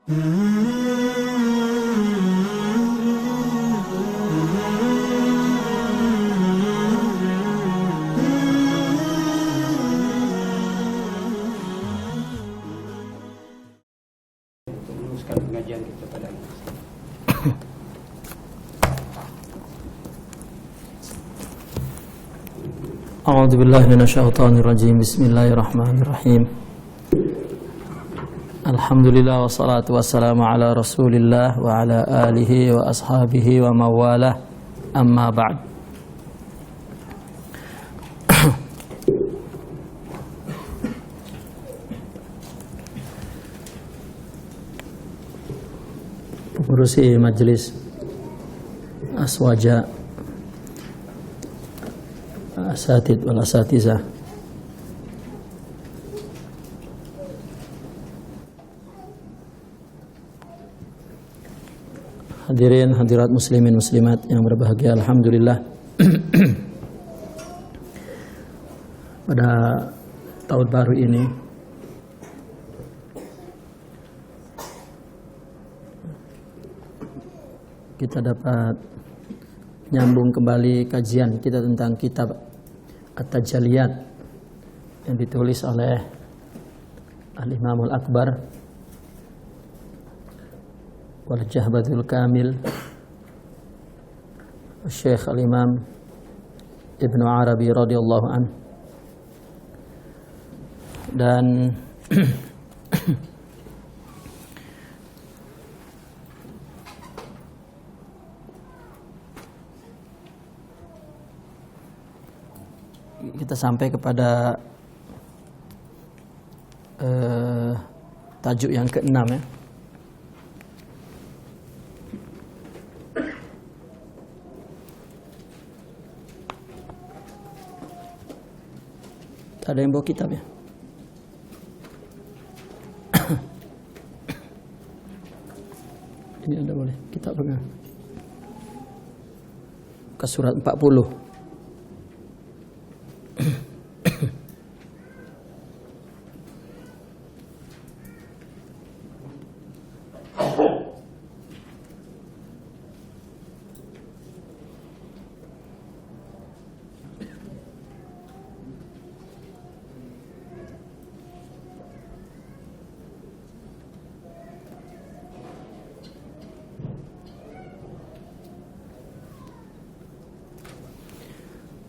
Meneruskan pengajian kita pada ini. A'udzu billahi minasyaitonir rajim. Bismillahirrahmanirrahim. Alhamdulillah wassalatu wassalamu ala Rasulillah wa ala alihi wa ashabihi wa mawalah. Amma ba'd. Pengurusi majelis Aswaja, asatid wal asatizah, hadirin hadirat muslimin muslimat yang berbahagia, alhamdulillah. Pada tahun baru ini kita dapat nyambung kembali kajian kita tentang kitab At-Tajalliyat yang ditulis oleh Al-Imamul Akbar wal Jahbatul Kamil Syekh Al-Imam Ibnu Arabi radhiyallahu anhu. Dan kita sampai kepada tajuk yang ke-6 ya. Ada yang bawa kitab ya? Ini Anda boleh kitab pegang. Ke surat 40.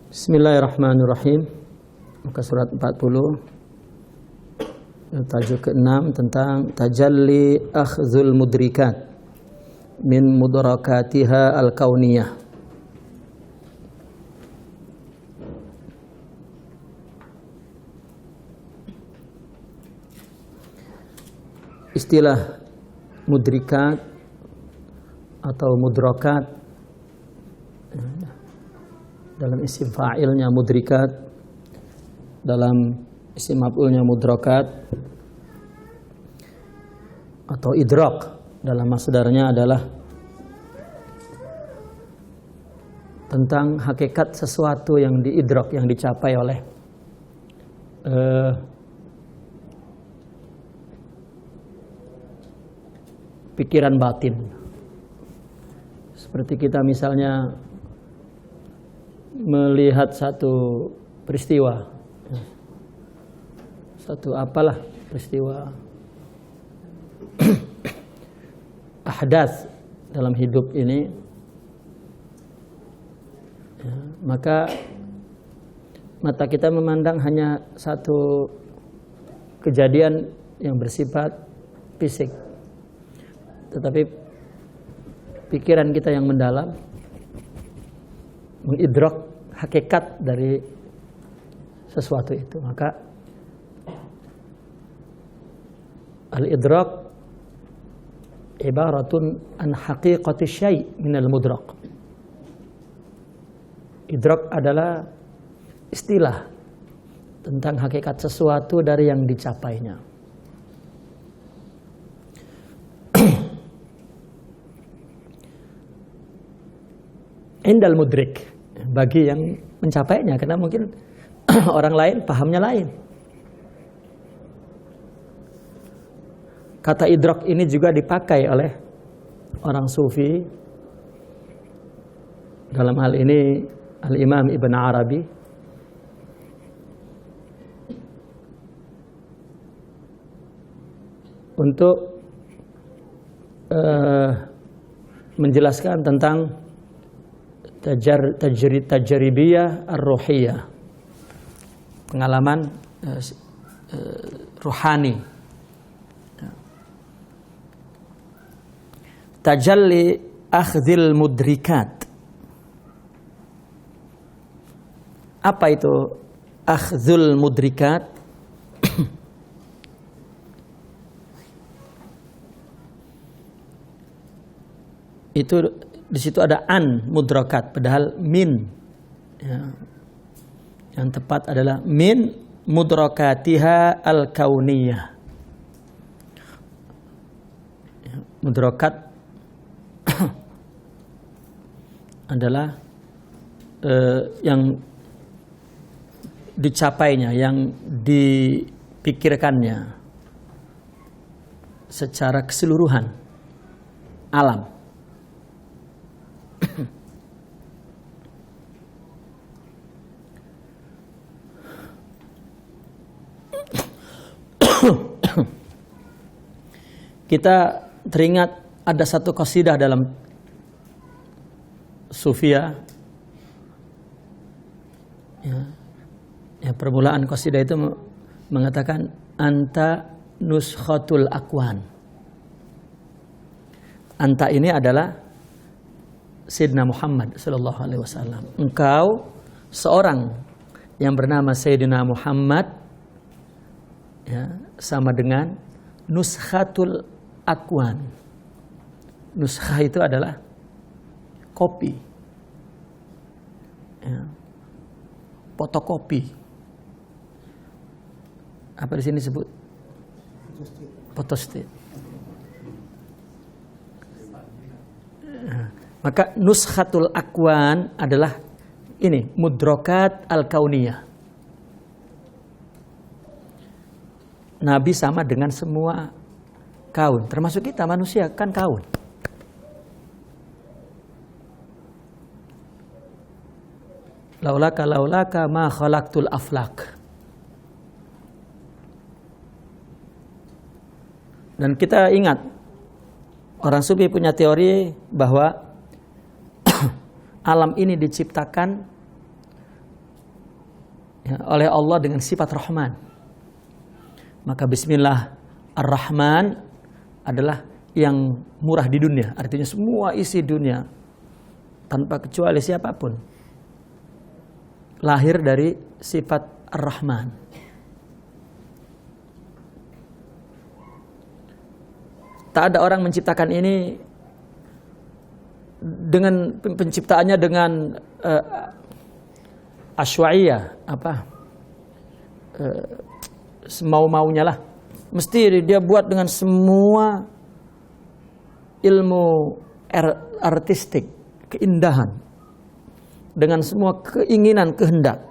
Bismillahirrahmanirrahim. Muka surat 40. Tajuk ke-6 tentang tajalli akhzul mudrikat min mudrakatiha al-kauniyah. Istilah mudrikat atau mudrakat dalam isim fa'ilnya mudrikat, dalam isim maf'ulnya mudrakat, atau idrak dalam masdarnya adalah tentang hakikat sesuatu yang diidrak, yang dicapai oleh pikiran batin. Seperti kita misalnya melihat satu peristiwa, satu apalah peristiwa ahdath dalam hidup ini, ya, maka mata kita memandang hanya satu kejadian yang bersifat fisik, tetapi pikiran kita yang mendalam mengidrak hakikat dari sesuatu itu. Maka al-idrak ibaratun an haqiqati syai' minal mudrak. Idrak adalah istilah tentang hakikat sesuatu dari yang dicapainya. Indal mudrik, bagi yang mencapainya, karena mungkin orang lain pahamnya lain. Kata idrak ini juga dipakai oleh orang sufi. Dalam hal ini Al-Imam Ibn Arabi untuk menjelaskan tentang tajribiyah ar-ruhiyah, pengalaman ruhani. Tajalli akhdhil mudrikat. Apa itu akhdhul mudrikat? Itu di situ ada an mudrakat, padahal min. Ya. Yang tepat adalah min mudrakatiha al-kauniyah. Ya, mudrakat adalah yang dicapainya, yang dipikirkannya secara keseluruhan alam. Kita teringat ada satu qasidah dalam Sufia. Ya, permulaan qasidah itu mengatakan anta nuskhatul akwan. Anta ini adalah Sayyidina Muhammad sallallahu alaihi wasallam. Engkau seorang yang bernama Sayyidina Muhammad, ya, sama dengan nuskhatul akwan. Nuskha itu adalah kopi, ya, fotokopi. Apa di sini sebut? Photostat. Maka nuskhatul akwan adalah ini mudrokat al-kauniyah. Nabi sama dengan semua kaun, termasuk kita manusia kan kaun. Laulaka ma khalaqtul aflak. Dan kita ingat, orang sufi punya teori bahwa alam ini diciptakan, ya, oleh Allah dengan sifat Rahman. Maka Bismillah Ar-Rahman adalah yang murah di dunia. Artinya semua isi dunia tanpa kecuali siapapun lahir dari sifat Ar-Rahman. Tak ada orang menciptakan ini dengan penciptaannya dengan asywaiyah, semau-maunya lah. Mesti dia buat dengan semua ilmu artistik, keindahan, dengan semua keinginan, kehendak.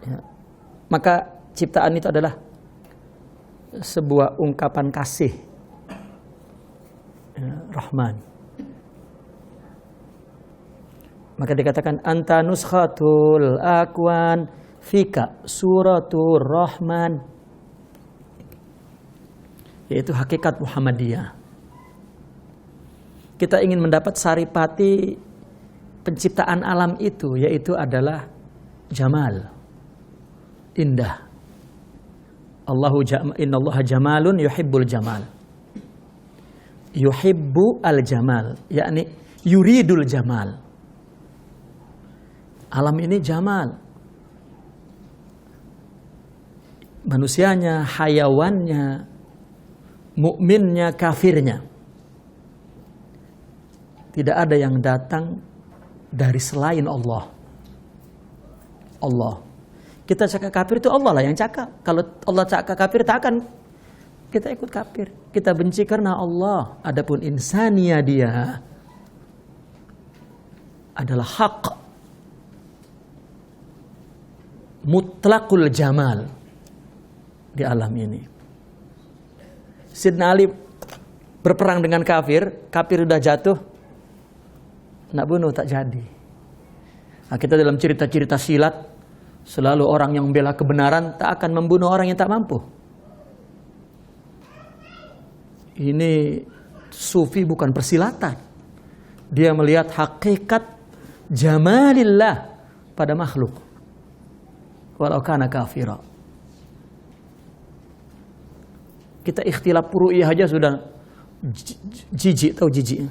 Ya. Maka ciptaan itu adalah sebuah ungkapan kasih, ya, Rahman. Maka dikatakan anta nuskhatul akwan fika suratul Rahman, yaitu hakikat Muhammadiyah. Kita ingin mendapat saripati penciptaan alam itu, yaitu adalah jamal, indah. Innallaha jamalun yuhibbul jamal. Yuhibbu al-jamal, yakni yuridul jamal. Alam ini jamal. Manusianya, hayawannya, mukminnya, kafirnya. Tidak ada yang datang dari selain Allah. Allah. Kita cakap kafir itu Allah lah yang cakap. Kalau Allah cakap kafir, tak akan kita ikut kafir. Kita benci karena Allah. Adapun insania dia adalah hak, mutlaqul jamal di alam ini. Sayyidina Ali berperang dengan kafir, kafir udah jatuh, nak bunuh tak jadi. Nah, kita dalam cerita-cerita silat, selalu orang yang membela kebenaran tak akan membunuh orang yang tak mampu. Ini sufi bukan persilatan. Dia melihat hakikat jamalillah pada makhluk. Walau kana kafira. Kita ikhtilaf furu'iyah aja sudah jijik, tahu jijik?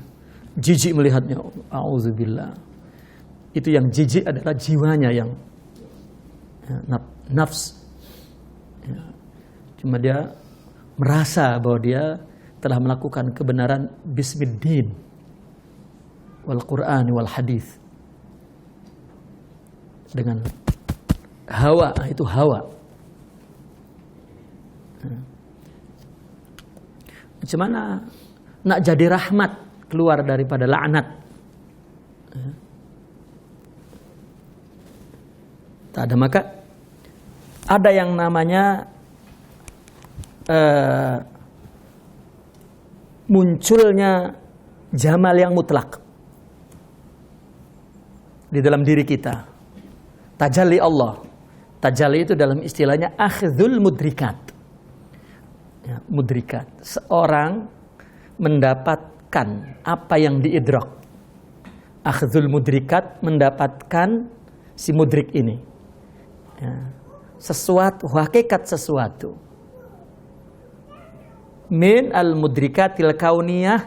Jijik melihatnya. Auzubillah. Itu yang jijik adalah jiwanya yang nafs. Ya. Cuma dia merasa bahwa dia telah melakukan kebenaran bismiddin wal Qur'an wal hadis. Dengan hawa, itu hawa. Macam mana nak jadi rahmat keluar daripada laknat? Tak ada, maka ada yang namanya munculnya jamal yang mutlak di dalam diri kita. Tajalli Allah. Tajalli itu dalam istilahnya akhdhul mudrikat. Ya, mudrikat. Seorang mendapatkan apa yang diidrak. Akhdhul mudrikat, mendapatkan si mudrik ini. Ya. Sesuatu, hakikat sesuatu. Min al-mudrikatil kauniyah,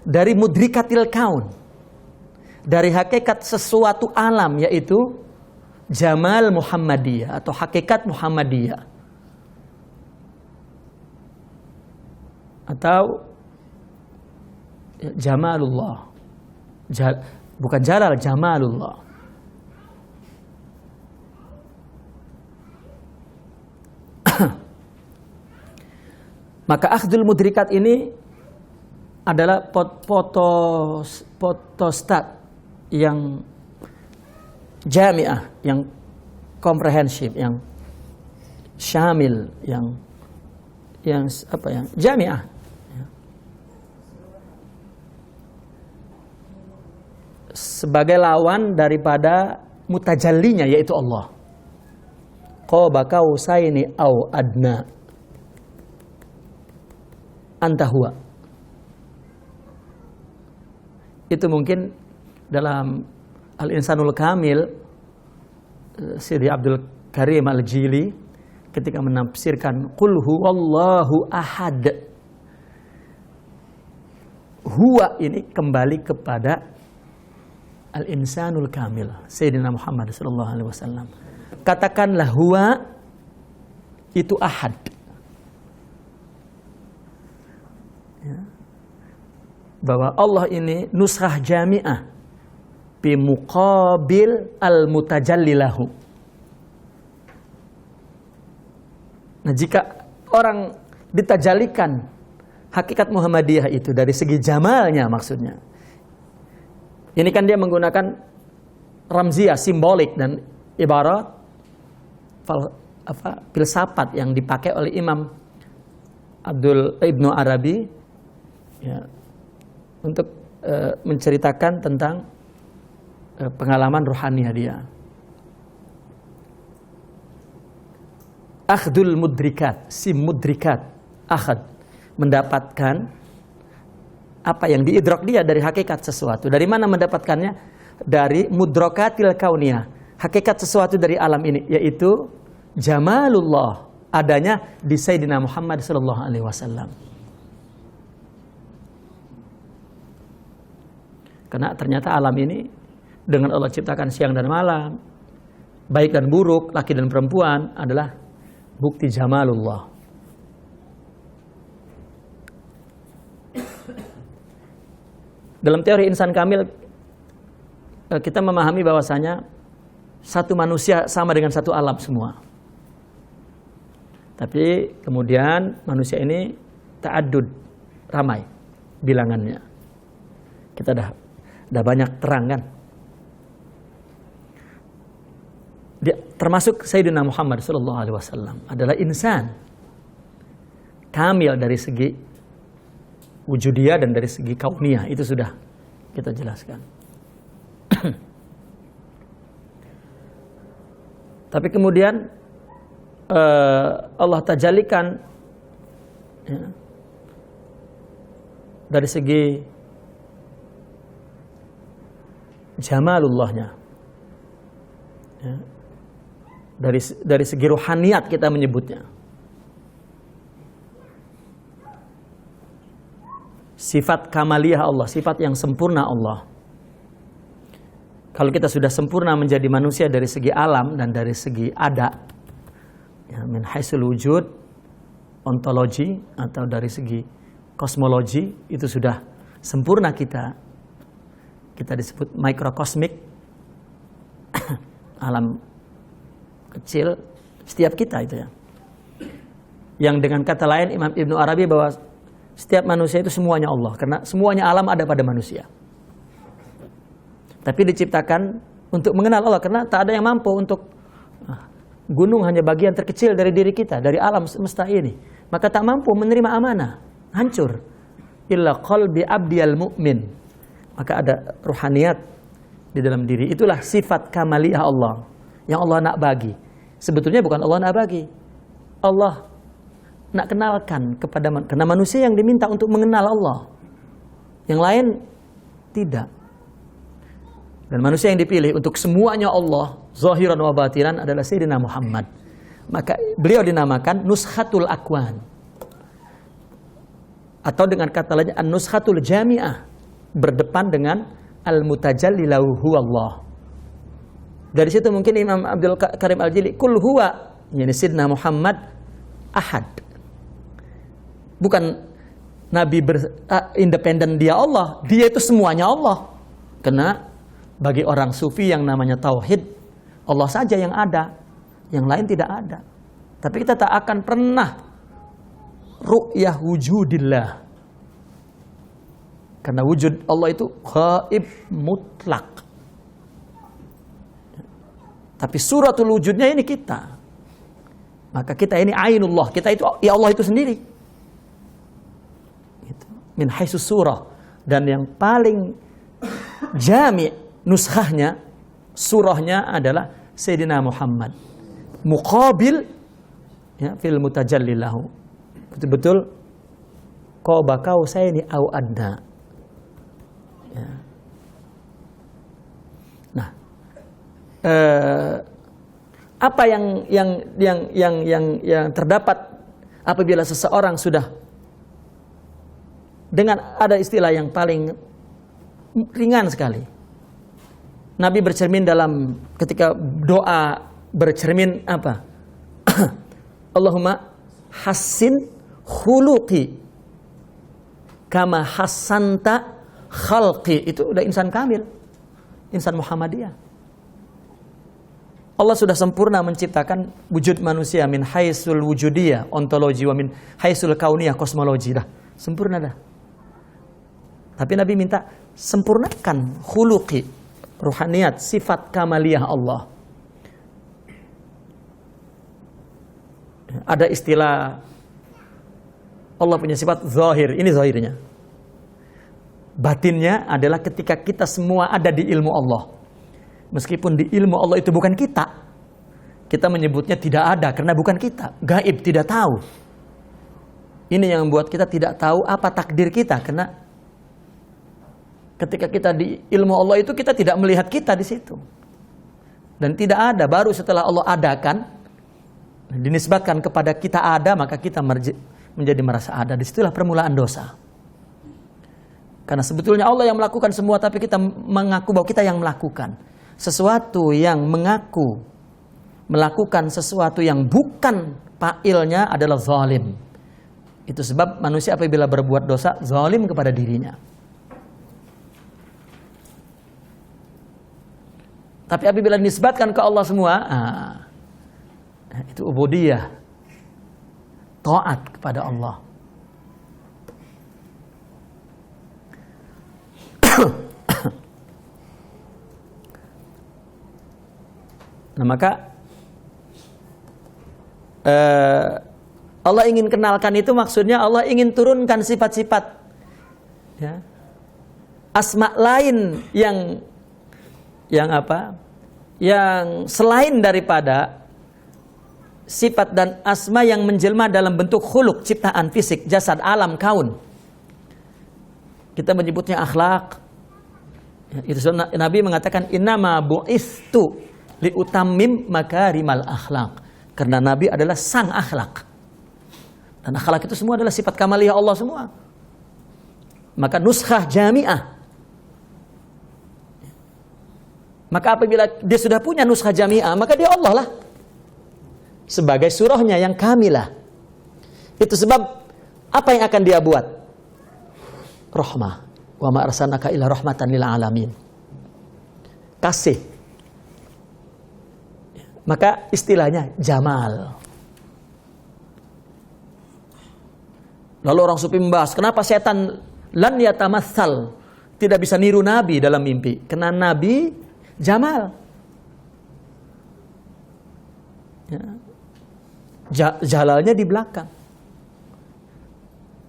dari mudrikatil kaun, dari hakikat sesuatu alam, yaitu jamal Muhammadiyah atau hakikat Muhammadiyah, atau jamalullah, bukan jalal, jamalullah. Maka akhdul mudrikat ini adalah potostat yang jami'ah, yang komprehensif, yang syamil, yang apa ya, jami'ah. Sebagai lawan daripada mutajallinya, yaitu Allah. Qaba qausaini au adna anta huwa. Itu mungkin dalam Al-Insanul Kamil, Sidi Abdul Karim Al-Jili ketika menafsirkan qul huwallahu ahad, huwa ini kembali kepada Al-Insanul Kamil Sayyidina Muhammad sallallahu alaihi wasallam. Katakanlah huwa itu ahad. Ya. Bahwa Allah ini nuskhah jami'ah bi muqabil al-mutajallilahu. Nah, jika orang ditajalikan hakikat Muhammadiyah itu dari segi jamalnya, maksudnya ini kan dia menggunakan ramziyah, simbolik dan ibarat filsafat yang dipakai oleh Imam Ibnu Arabi ya, untuk menceritakan tentang pengalaman rohaniah dia. Akhdul mudrikat, si mudrikat, akhad, mendapatkan apa yang diidrak dia dari hakikat sesuatu. Dari mana mendapatkannya? Dari mudrakatil kauniyah, hakikat sesuatu dari alam ini, yaitu jamalullah, adanya di Sayyidina Muhammad sallallahu alaihi wasallam. Karena ternyata alam ini dengan Allah ciptakan siang dan malam, baik dan buruk, laki dan perempuan, adalah bukti jamalullah. Dalam teori insan kamil, kita memahami bahwasanya satu manusia sama dengan satu alam semua. Tapi kemudian manusia ini ta'addud, ramai bilangannya. Kita dah banyak terang kan. Dia, termasuk Sayyidina Muhammad sallallahu alaihi wasallam adalah insan kamil dari segi wujudiyah dan dari segi kauniyah. Itu sudah kita jelaskan. Tapi kemudian Allah tajalikan ya, dari segi jamalullahnya ya, dari segi ruhaniyat kita menyebutnya. Sifat kamaliyah Allah, sifat yang sempurna Allah. Kalau kita sudah sempurna menjadi manusia dari segi alam dan dari segi ada, ya, min haisul wujud, ontologi atau dari segi kosmologi, itu sudah sempurna kita. Kita disebut mikrokosmik, alam kecil setiap kita itu ya. Yang dengan kata lain Imam Ibnu Arabi bahwa setiap manusia itu semuanya Allah, karena semuanya alam ada pada manusia. Tapi diciptakan untuk mengenal Allah, karena tak ada yang mampu untuk gunung hanya bagian terkecil dari diri kita, dari alam semesta ini. Maka tak mampu menerima amanah, hancur. Illa qalbi abdiyal mu'min. Maka ada ruhaniyat di dalam diri. Itulah sifat kamaliyah Allah yang Allah nak bagi. Sebetulnya bukan Allah nak bagi. Allah nak kenalkan kepada karena manusia yang diminta untuk mengenal Allah. Yang lain tidak. Dan manusia yang dipilih untuk semuanya Allah, zahiran wa batinan, adalah Sayyidina Muhammad. Maka beliau dinamakan Nuskhatul Akwan. Atau dengan kata lain An-Nuskhatul Jami'ah, berdepan dengan Al-Mutajalli lahu huwallah. Dari situ mungkin Imam Abdul Karim Al-Jili, kul huwa, yani Sayyidina Muhammad ahad. Bukan Nabi independen dia Allah, dia itu semuanya Allah. Karena bagi orang sufi yang namanya tauhid, Allah saja yang ada, yang lain tidak ada. Tapi kita tak akan pernah ru'yah wujudillah, karena wujud Allah itu ghaib mutlak. Tapi suratul wujudnya ini kita. Maka kita ini ainullah, kita itu ya Allah itu sendiri. Min haitsus surah. Dan yang paling jami' nuskhahnya, surahnya adalah Sayyidina Muhammad. Muqabil ya, fil mutajallilahu. Betul-betul qaba qausaini au adna. Ya. Nah, apa yang terdapat apabila seseorang sudah dengan ada istilah yang paling ringan sekali. Nabi bercermin dalam ketika doa bercermin apa? Allahumma hassin khuluqi kama hassanta khalqi. Itu udah insan kamil, insan Muhammadiyah. Allah sudah sempurna menciptakan wujud manusia min haisul wujudiyah, ontologi, wa min haisul kauniyah, kosmologi. Dah sempurna dah. Tapi Nabi minta sempurnakan khuluqi, ruhaniyat, sifat kamaliyah Allah. Ada istilah Allah punya sifat zahir, ini zahirnya. Batinnya adalah ketika kita semua ada di ilmu Allah. Meskipun di ilmu Allah itu bukan kita, kita menyebutnya tidak ada karena bukan kita, gaib, tidak tahu. Ini yang membuat kita tidak tahu apa takdir kita, karena ketika kita di ilmu Allah itu kita tidak melihat kita di situ. Dan tidak ada, baru setelah Allah adakan, dinisbatkan kepada kita ada, maka kita menjadi merasa ada. Disitulah permulaan dosa. Karena sebetulnya Allah yang melakukan semua, tapi kita mengaku bahwa kita yang melakukan. Sesuatu yang mengaku melakukan sesuatu yang bukan fa'ilnya adalah zalim. Itu sebab manusia apabila berbuat dosa, zalim kepada dirinya. Tapi apabila dinisbatkan ke Allah semua, itu ubudiyah, taat kepada Allah. Nah maka Allah ingin kenalkan itu maksudnya Allah ingin turunkan sifat-sifat, ya, asma lain yang apa? Yang selain daripada sifat dan asma yang menjelma dalam bentuk khuluk, ciptaan fisik, jasad, alam, kaun. Kita menyebutnya akhlak. Itu Nabi mengatakan innama bu'istu liutammim makarimal akhlak. Karena Nabi adalah sang akhlak. Dan akhlak itu semua adalah sifat kamaliyah Allah semua. Maka nuskhah jami'ah. Maka apabila dia sudah punya nuskhah jami'ah, maka dia Allah lah. Sebagai surahnya yang kamilah. Itu sebab apa yang akan dia buat? Rahmah. Wa ma arsalnaka illa rahmatan lil alamin. Kasih. Maka istilahnya jamal. Lalu orang sufi membahas, kenapa setan lan yatamatsal, tidak bisa niru Nabi dalam mimpi? Karena Nabi jamal. Ya. Jalalnya di belakang.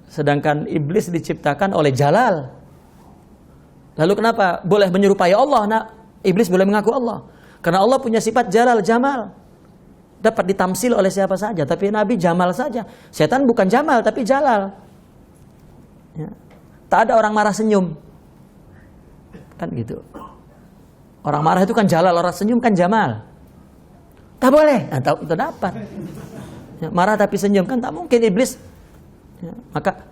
Sedangkan iblis diciptakan oleh jalal. Lalu kenapa boleh menyerupai Allah? Nah, iblis boleh mengaku Allah. Karena Allah punya sifat jalal, jamal. Dapat ditamsil oleh siapa saja. Tapi Nabi jamal saja. Setan bukan jamal, tapi jalal. Ya. Tak ada orang marah senyum. Kan gitu. Orang marah itu kan jalal, orang senyum kan jamal. Tak boleh. Nah, tak dapat. Ya, marah tapi senyum kan tak mungkin iblis. Ya, maka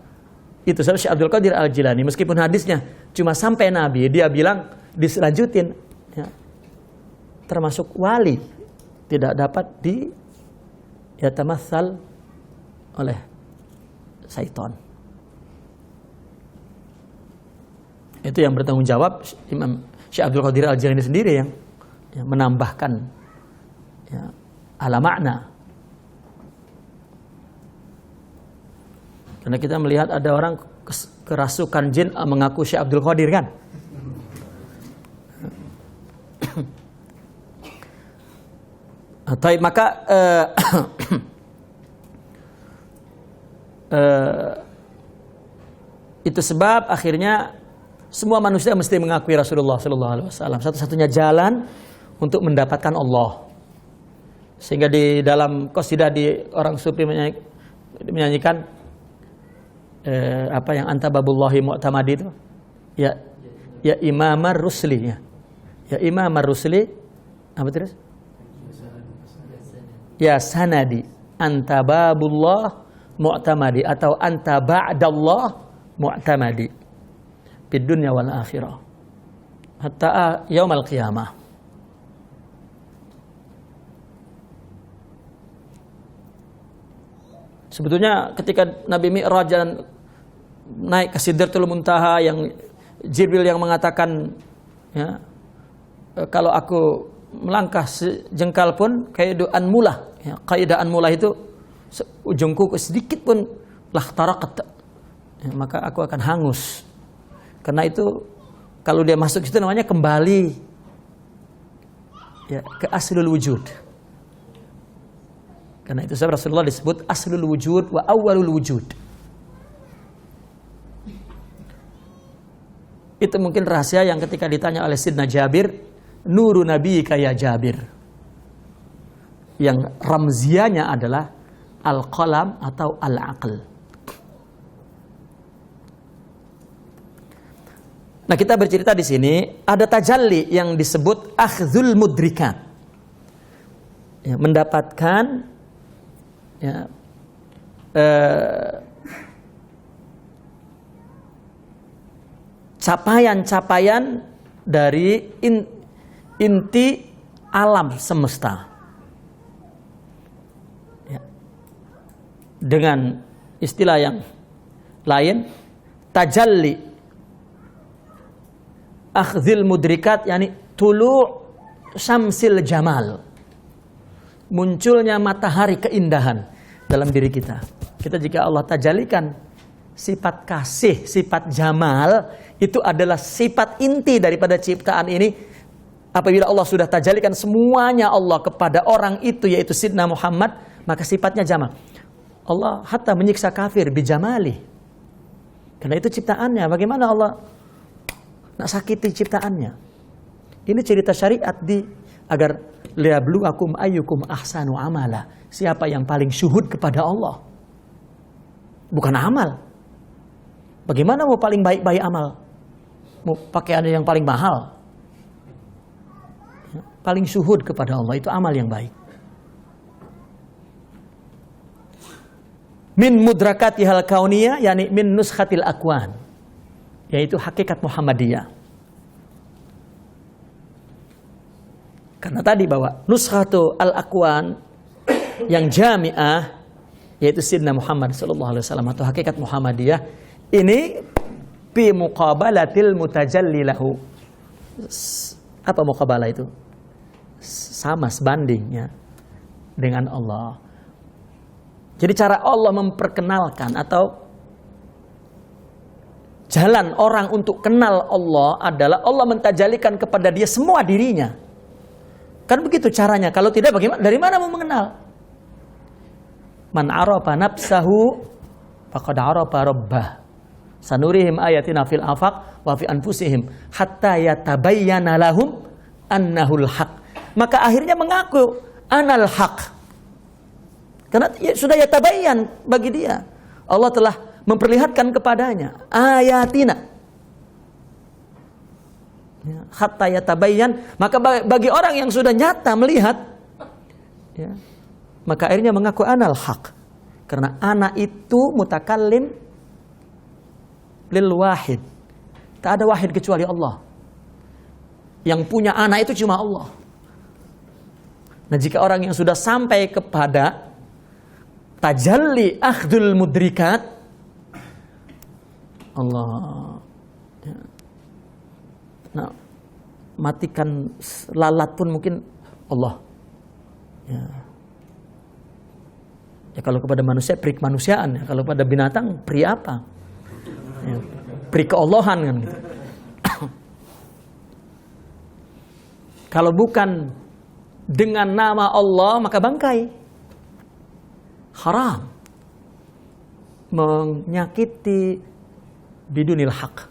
itu Syekh Abdul Qadir Al-Jilani, meskipun hadisnya cuma sampai Nabi, dia bilang diselanjutin, ya, termasuk wali tidak dapat yatamatsal oleh syaitan. Itu yang bertanggung jawab Imam Syekh Abdul Qadir Al-Jilani sendiri yang menambahkan, ya, ala makna. Karena kita melihat ada orang kerasukan jin mengaku Syekh Abdul Qadir kan. Taib, maka itu sebab akhirnya semua manusia mesti mengakui Rasulullah Sallallahu Alaihi Wasallam. Satu-satunya jalan untuk mendapatkan Allah. Sehingga di dalam qasidah di orang sufi menyanyikan apa yang anta babullahi mu'tamadi itu, ya imamar rusli, ya imamar rusli, apa terus, ya sanadi anta babullah mu'tamadi, atau anta ba'dallah mu'tamadi fid dunya wal akhirah hatta yaumal qiyamah. Sebetulnya ketika Nabi Mi'raj dan naik ke Sidratul Muntaha, yang Jibril yang mengatakan, ya, kalau aku melangkah sejengkal pun kaidaan mulah, ya, kaidaan mulah itu ujung kuku sedikit pun lah tarakat, ya, maka aku akan hangus. Karena itu kalau dia masuk itu namanya kembali, ya, ke aslul wujud. Karena itu sebab Rasulullah disebut aslul wujud wa awwalul wujud. Itu mungkin rahasia yang ketika ditanya oleh Sidna Jabir, nuru nabi kaya Jabir, yang ramzianya adalah al-qalam atau al-aql. Nah, kita bercerita di sini ada tajalli yang disebut akhdhul mudrikat, ya, mendapatkan, ya, capaian-capaian dari inti alam semesta, ya. Dengan istilah yang lain, tajalli akhdhil mudrikat, yakni tulu syamsil jamal, munculnya matahari keindahan dalam diri kita. Kita jika Allah tajalikan sifat kasih, sifat jamal, itu adalah sifat inti daripada ciptaan ini. Apabila Allah sudah tajalikan semuanya Allah kepada orang itu, yaitu Sidna Muhammad, maka sifatnya jamal. Allah hatta menyiksa kafir bijamali. Karena itu ciptaannya. Bagaimana Allah nak sakiti ciptaannya? Ini cerita syariat agar liyabluwakum ayyukum ahsanu amala. Siapa yang paling syuhud kepada Allah? Bukan amal. Bagaimana mau paling baik-baik amal? Mau pakaian yang paling mahal? Paling syuhud kepada Allah itu amal yang baik. Min mudrakatihal kauniyah, yakni min nuskhatil akwan, yaitu hakikat Muhammadiyah. Karena tadi bahwa nuskhatu al-akwan yang jami'ah, yaitu Sayyidina Muhammad sallallahu alaihi wasallam atau hakikat Muhammadiyah, ini bi muqabalatil mutajallilahu. Apa muqabalah itu? Sama sebandingnya dengan Allah. Jadi cara Allah memperkenalkan atau jalan orang untuk kenal Allah adalah Allah mentajalikan kepada dia semua dirinya. Kan begitu caranya. Kalau tidak bagaimana? Dari mana mau mengenal? Man arafa nafsahu faqad arafa rabbah. Sanurihim ayatina fil afaq wa fi anfusihim hatta yatabayyana lahum annahul haq. Maka akhirnya mengaku anal haq. Karena sudah yatabayyan bagi dia. Allah telah memperlihatkan kepadanya ayatina. Hatta yatabayyan, maka bagi orang yang sudah nyata melihat, ya, maka akhirnya mengaku anal haq. Karena ana itu mutakallim lil wahid. Tak ada wahid kecuali Allah. Yang punya ana itu cuma Allah. Nah, jika orang yang sudah sampai kepada tajalli akhdul mudrikat, Allah, ya. Nah, matikan lalat pun mungkin Allah. Ya. Ya, kalau kepada manusia peri kemanusiaan, ya. Kalau pada binatang peri apa? Ya, peri keallahan kan gitu. Kalau bukan dengan nama Allah maka bangkai. Haram. Menyakiti bidunil haq.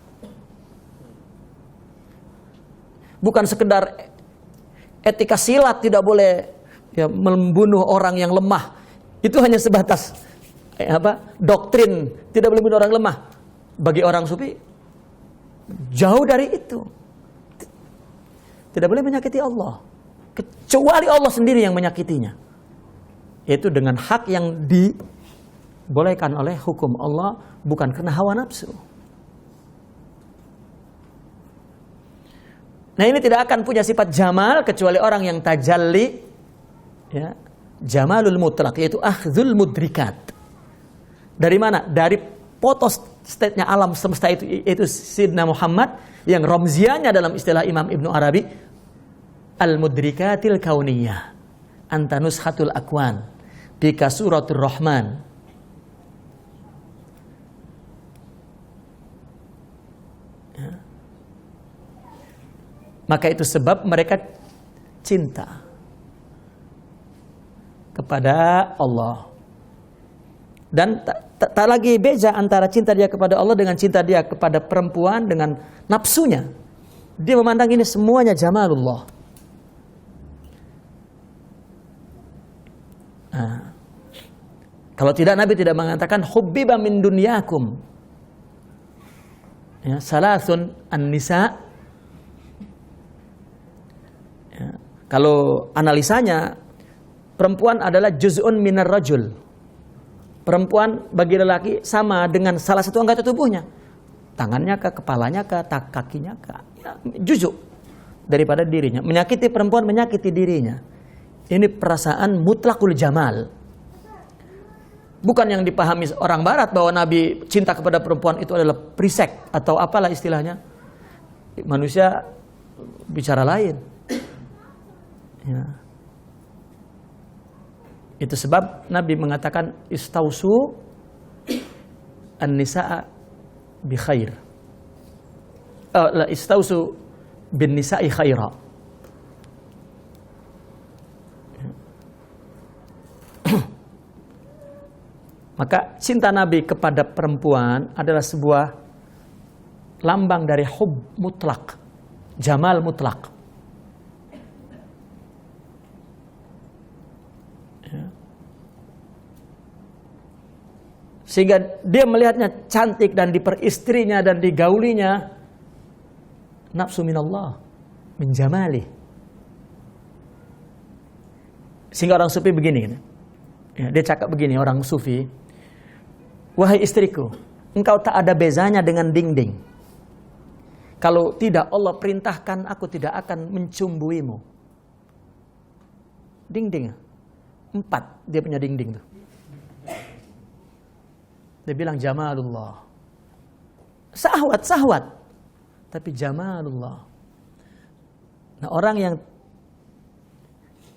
Bukan sekedar etika silat tidak boleh ya, membunuh orang yang lemah. Itu hanya sebatas doktrin tidak boleh membunuh orang lemah. Bagi orang sufi jauh dari itu. Tidak boleh menyakiti Allah. Kecuali Allah sendiri yang menyakitinya. Yaitu dengan hak yang dibolehkan oleh hukum Allah, bukan karena hawa nafsu. Nah, ini tidak akan punya sifat jamal kecuali orang yang tajalli, ya, jamalul mutlaq, yaitu akhdhul mudrikat. Dari mana? Dari potostate-nya alam semesta itu Sayyidina Muhammad, yang ramziannya dalam istilah Imam Ibnu Arabi al-mudrikatil kauniyah anta nushatul akwan bika suratul rahman. Ya. Maka itu sebab mereka cinta kepada Allah. Dan tak lagi beza antara cinta dia kepada Allah dengan cinta dia kepada perempuan dengan nafsunya. Dia memandang ini semuanya jamalullah. Nah, kalau tidak, Nabi tidak mengatakan hubbiba min dunyakum. Ya, salasun an-nisa. Ya, kalau analisanya, perempuan adalah juz'un minar rajul. Perempuan bagi lelaki sama dengan salah satu anggota tubuhnya. Tangannya kah, kepalanya kah, kakinya kah. Ya, juz'u daripada dirinya. Menyakiti perempuan, menyakiti dirinya. Ini perasaan mutlakul jamal. Bukan yang dipahami orang barat bahwa Nabi cinta kepada perempuan itu adalah prisek atau apalah istilahnya. Manusia bicara lain. Ya. Itu sebab Nabi mengatakan istausu an-nisaa bi khair. Istausu bin nisa'i khaira. Maka cinta Nabi kepada perempuan adalah sebuah lambang dari hub mutlak, jamal mutlak. Ya. Sehingga dia melihatnya cantik dan diperistrinya dan digaulinya, nafsu minallah, min jamali. Sehingga orang sufi begini, ya, dia cakap begini, orang sufi, wahai istriku, engkau tak ada bezanya dengan dinding. Kalau tidak Allah perintahkan, aku tidak akan mencumbuimu. Dinding, 4 dia punya dinding tuh. Dia bilang jamalullah, sahwat, tapi jamalullah. Nah, orang yang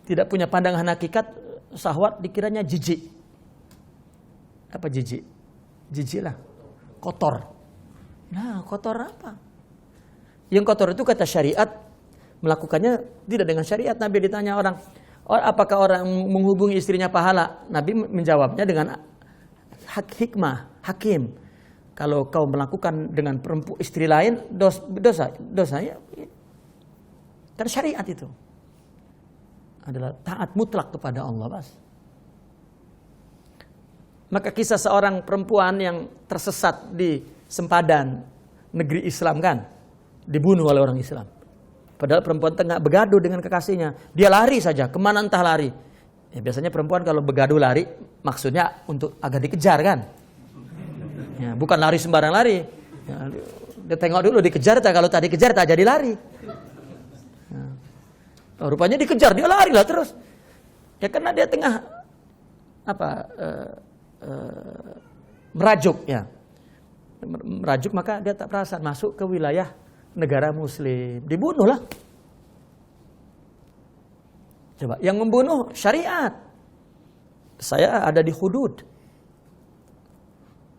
tidak punya pandangan hakikat, syahwat dikiranya jijik. Apa jijik? Jijik lah, kotor. Nah, kotor apa? Yang kotor itu kata syariat, melakukannya tidak dengan syariat. Nabi ditanya orang, apakah orang menghubungi istrinya pahala? Nabi menjawabnya dengan hikmah, hakim. Kalau kau melakukan dengan perempuan istri lain, dosa ya. Karena syariat itu adalah taat mutlak kepada Allah, Mas. Maka kisah seorang perempuan yang tersesat di sempadan negeri Islam kan, dibunuh oleh orang Islam. Padahal perempuan tengah begaduh dengan kekasihnya, dia lari saja, kemana entah lari. Ya, biasanya perempuan kalau begaduh lari, maksudnya untuk agar dikejar kan. Ya, bukan lari sembarang lari. Ya, dia tengok dulu dikejar, kalau tadi kejar tak jadi lari. Oh, rupanya dikejar, dia lari lah terus. Ya karena dia tengah merajuk ya. Merajuk, maka dia tak perasan masuk ke wilayah negara muslim. Dibunuhlah. Coba, yang membunuh syariat. Saya ada di hudud.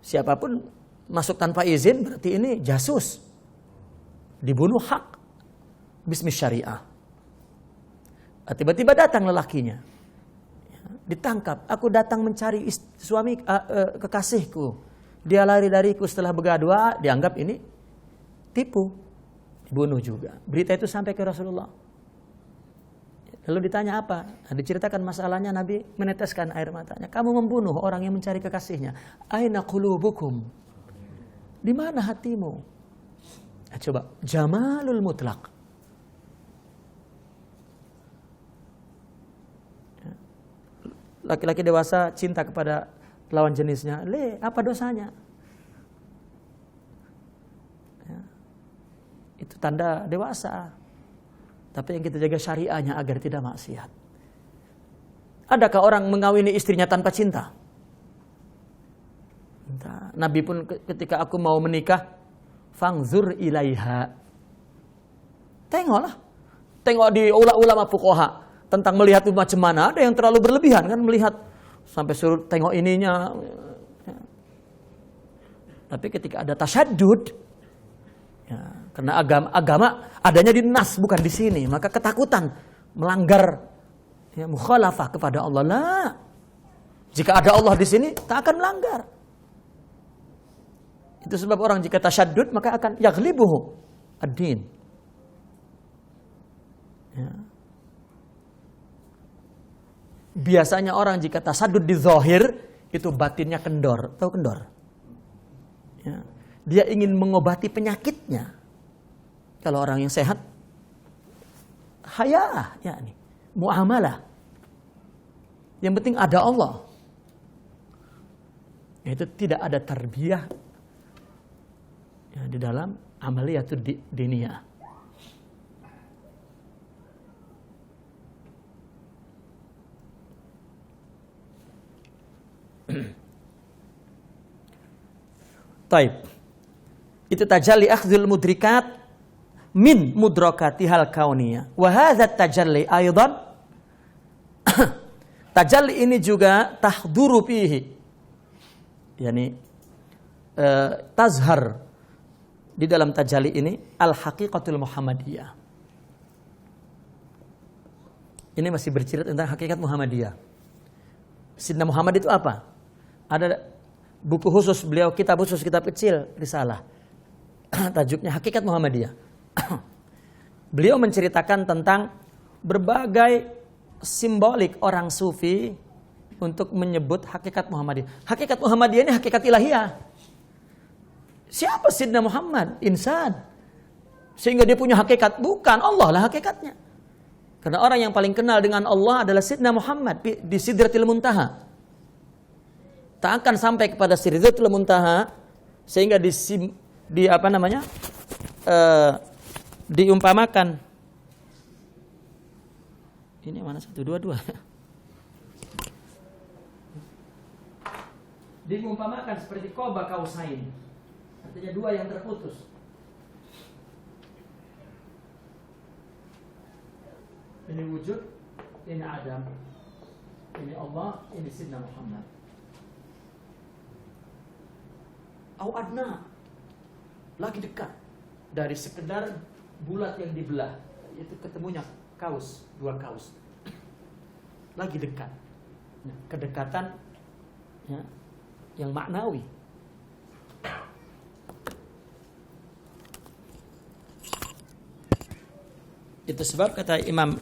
Siapapun masuk tanpa izin berarti ini jasus. Dibunuh hak. Bismi syariah. Tiba-tiba datang lelakinya, ditangkap. Aku datang mencari suami kekasihku. Dia lari dariku setelah begaduh. Dianggap ini tipu, dibunuh juga. Berita itu sampai ke Rasulullah. Lalu ditanya apa? Nah, diceritakan masalahnya, Nabi meneteskan air matanya. Kamu membunuh orang yang mencari kekasihnya. Aina qulubukum? Di mana hatimu? Nah, coba, jamalul mutlak. Laki-laki dewasa cinta kepada lawan jenisnya. Apa dosanya? Ya. Itu tanda dewasa. Tapi yang kita jaga syariahnya agar tidak maksiat. Adakah orang mengawini istrinya tanpa cinta? Entah. Nabi pun ketika aku mau menikah, fangzur ilaiha. Tengoklah. Tengok di ulama fuqaha. Tentang melihat itu macam mana, ada yang terlalu berlebihan kan melihat sampai suruh tengok ininya. Tapi ketika ada tasyaddud, ya, karena agama adanya di nas bukan di sini, maka ketakutan melanggar, ya, mukhalafah kepada Allah. Lah, jika ada Allah di sini, tak akan melanggar. Itu sebab orang jika tasyaddud maka akan yaghlibuhu ad-din. Ya. Biasanya orang jika tasadud di zahir itu batinnya kendor. Tahu kendor? Ya. Dia ingin mengobati penyakitnya. Kalau orang yang sehat, hayah, ya, muamalah. Yang penting ada Allah. Itu tidak ada tarbiyah ya, di dalam amaliyatud diniyah. Taib. Itu tajalli akhdhul mudrikat min mudrakatihal kauniyah. Wa hadza tajalli aidan tajalli ini juga tahduru fihi. Yani tazhar di dalam tajalli ini al haqiqatul muhammadiyah. Ini masih bercerita tentang hakikat Muhammadiyah. Sayyidina Muhammad itu apa? Ada buku khusus beliau, kitab khusus, kitab kecil, risalah. Tajuknya Hakikat Muhammadiyah. Beliau menceritakan tentang berbagai simbolik orang sufi untuk menyebut hakikat Muhammadiyah. Hakikat Muhammadiyah ini hakikat ilahiyah. Siapa Sayyidina Muhammad? Insan. Sehingga dia punya hakikat. Bukan, Allah lah hakikatnya. Karena orang yang paling kenal dengan Allah adalah Sayyidina Muhammad di Sidratil Muntaha. Tak akan sampai kepada Sidratil Muntaha sehingga diumpamakan. Ini mana satu, dua. Diumpamakan seperti Qoba Kausain. Artinya dua yang terputus. Ini wujud, ini Adam, ini Allah, ini Sayyidina Muhammad. Au adna, lagi dekat dari sekedar bulat yang dibelah, itu ketemunya kaus, dua kaus, lagi dekat. Nah, kedekatan ya, yang maknawi. Itu sebab kata Imam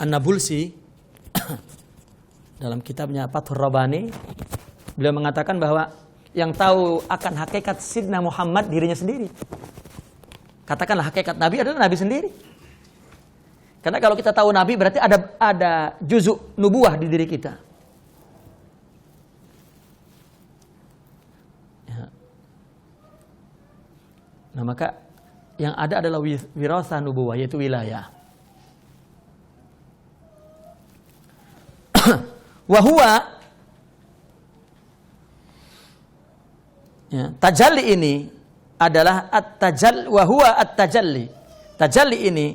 An-Nabulsi dalam kitabnya Fathur Rabbani, beliau mengatakan bahwa yang tahu akan hakikat Sayyidina Muhammad dirinya sendiri. Katakanlah hakikat Nabi adalah Nabi sendiri. Karena kalau kita tahu Nabi berarti ada juzuk nubuah di diri kita. Ya. Nah maka yang ada adalah wirasah nubuwah, yaitu wilayah. Wahuwa ya, tajalli ini adalah wahuwa at-tajalli. Tajalli ini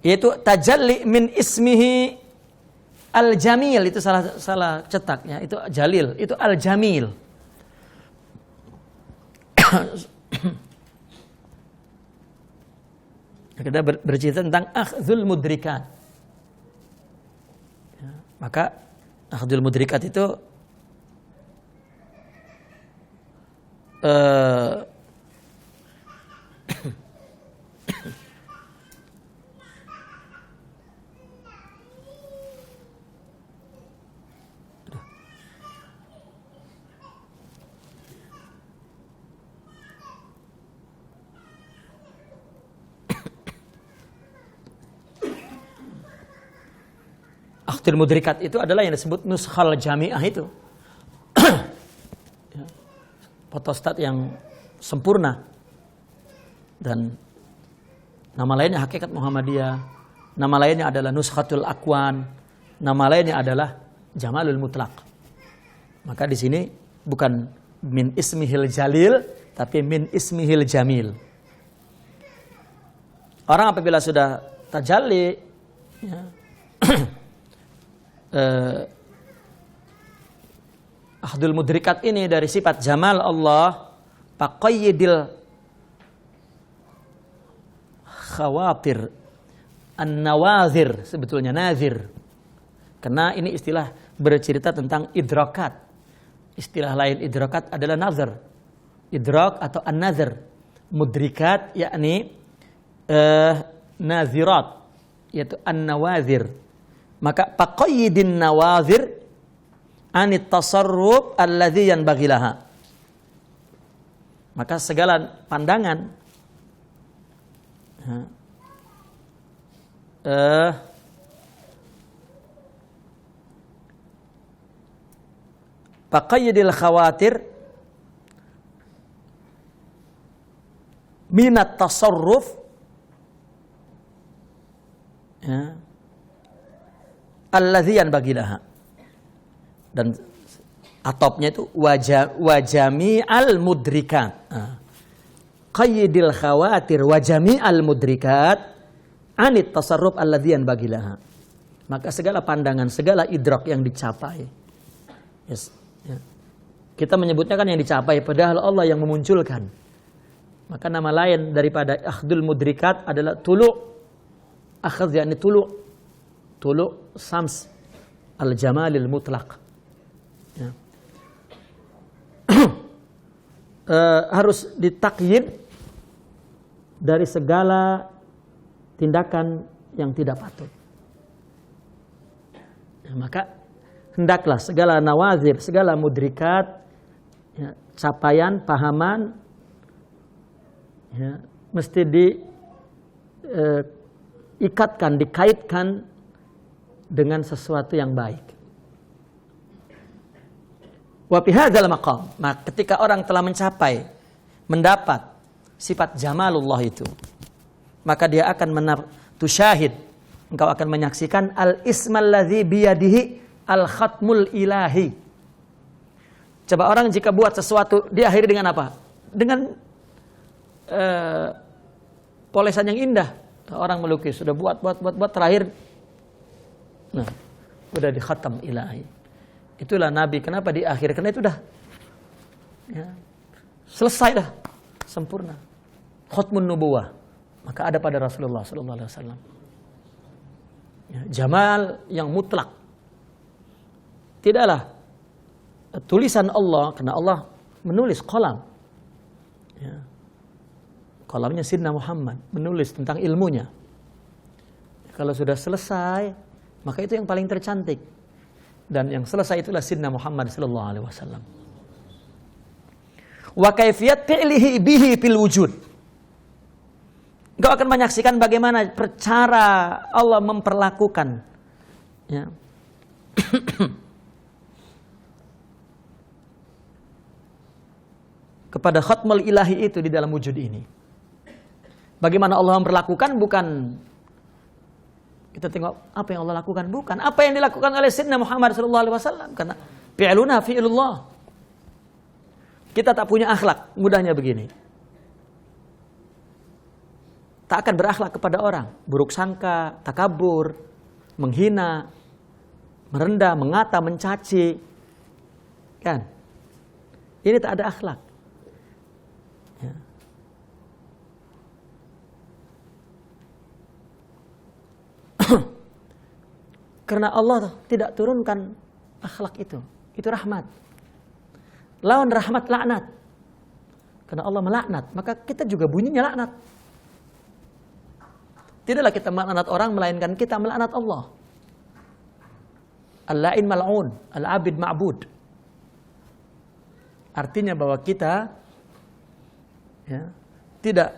yaitu tajalli min ismihi al-jamil, itu salah cetaknya, itu jalil, itu al-jamil. Kita bercerita tentang akhdhul mudrikat. Ya, maka akhdhul mudrikat itu akhdhul mudrikat itu adalah yang disebut nuskhal jami'ah itu. Ya, fotostat yang sempurna. Dan nama lainnya Hakikat Muhammadiyah, nama lainnya adalah Nuskhatul Akwan, nama lainnya adalah Jamalul Mutlaq. Maka di sini bukan min ismihil jalil, tapi min ismihil jamil. Orang apabila sudah tajalli, ya, akhdhul mudrikat ini dari sifat jamal Allah, faqayyidil khawatir an-nawazir, sebetulnya nazir. Karena ini istilah bercerita tentang idrakat. Istilah lain idrakat adalah nazar. Idrak atau an-nazar. Mudrikat yakni nazirat, yaitu an-nawazir. Maka faqayyidin nawazir anit tasarruf alladzi yanbaghi laha. Maka segala pandangan faqayyidil khawatir minat tasarruf, ya, alladzi yanbaghi laha. Dan atopnya itu wajami al mudrikat. Qayyidil khawatir wajami al mudrikat anit tasarruf alladzi yanbaghi laha. Maka segala pandangan, segala idrak yang dicapai. Yes, ya. Kita menyebutnya kan yang dicapai, padahal Allah yang memunculkan. Maka nama lain daripada akhdhul mudrikat adalah tulu. Akhdh yakni tulu. Tulu Sams al-Jamalil Mutlaq. Ya. harus ditakyid dari segala tindakan yang tidak patut. Maka hendaklah segala nawazir, segala mudrikat, ya, capaian, pahaman, ya, mesti diikatkan, dikaitkan dengan sesuatu yang baik. Wa fi hadzal maqam, maka ketika orang telah mencapai, mendapat sifat jamalullah itu, maka dia akan tusyahid, engkau akan menyaksikan al-ismal ladzi biyadihi al-khatmul ilahi. Coba orang jika buat sesuatu diakhiri dengan apa? Dengan polesan yang indah. Orang melukis sudah buat terakhir, nah udah di khatam ilahi. Itulah Nabi. Kenapa di akhir? Karena itu dah ya, selesai dah, sempurna. Khatmun nubuwah. Maka ada pada Rasulullah sallallahu alaihi wasallam. Ya, jamal yang mutlak. Tidaklah tulisan Allah, karena Allah menulis qalam. Ya. Qalamnya Sidna Muhammad, menulis tentang ilmunya. Kalau sudah selesai, maka itu yang paling tercantik. Dan yang selesai itulah Sidna Muhammad sallallahu alaihi wasallam. Wa kaifiyat fi'lihi bihi fil wujud. Engkau akan menyaksikan bagaimana cara Allah memperlakukan, ya, kepada khatmul ilahi itu di dalam wujud ini. Bagaimana Allah memperlakukan, bukan kita tengok apa yang Allah lakukan, bukan apa yang dilakukan oleh Sayyidina Muhammad sallallahu alaihi wasallam, karena fi'luna fi'lullah. Kita tak punya akhlak, mudahnya begini. Tak akan berakhlak kepada orang, buruk sangka, takabur, menghina, merendah, mengata, mencaci. Kan? Ini tak ada akhlak. Ya. Karena Allah tidak turunkan akhlak itu. Itu rahmat. Lawan rahmat laknat. Karena Allah melaknat, maka kita juga bunyinya laknat. Tidaklah kita melaknat orang, melainkan kita melaknat Allah. Al-la'in mal'un, al-abid ma'bud. Artinya bahwa kita, ya, tidak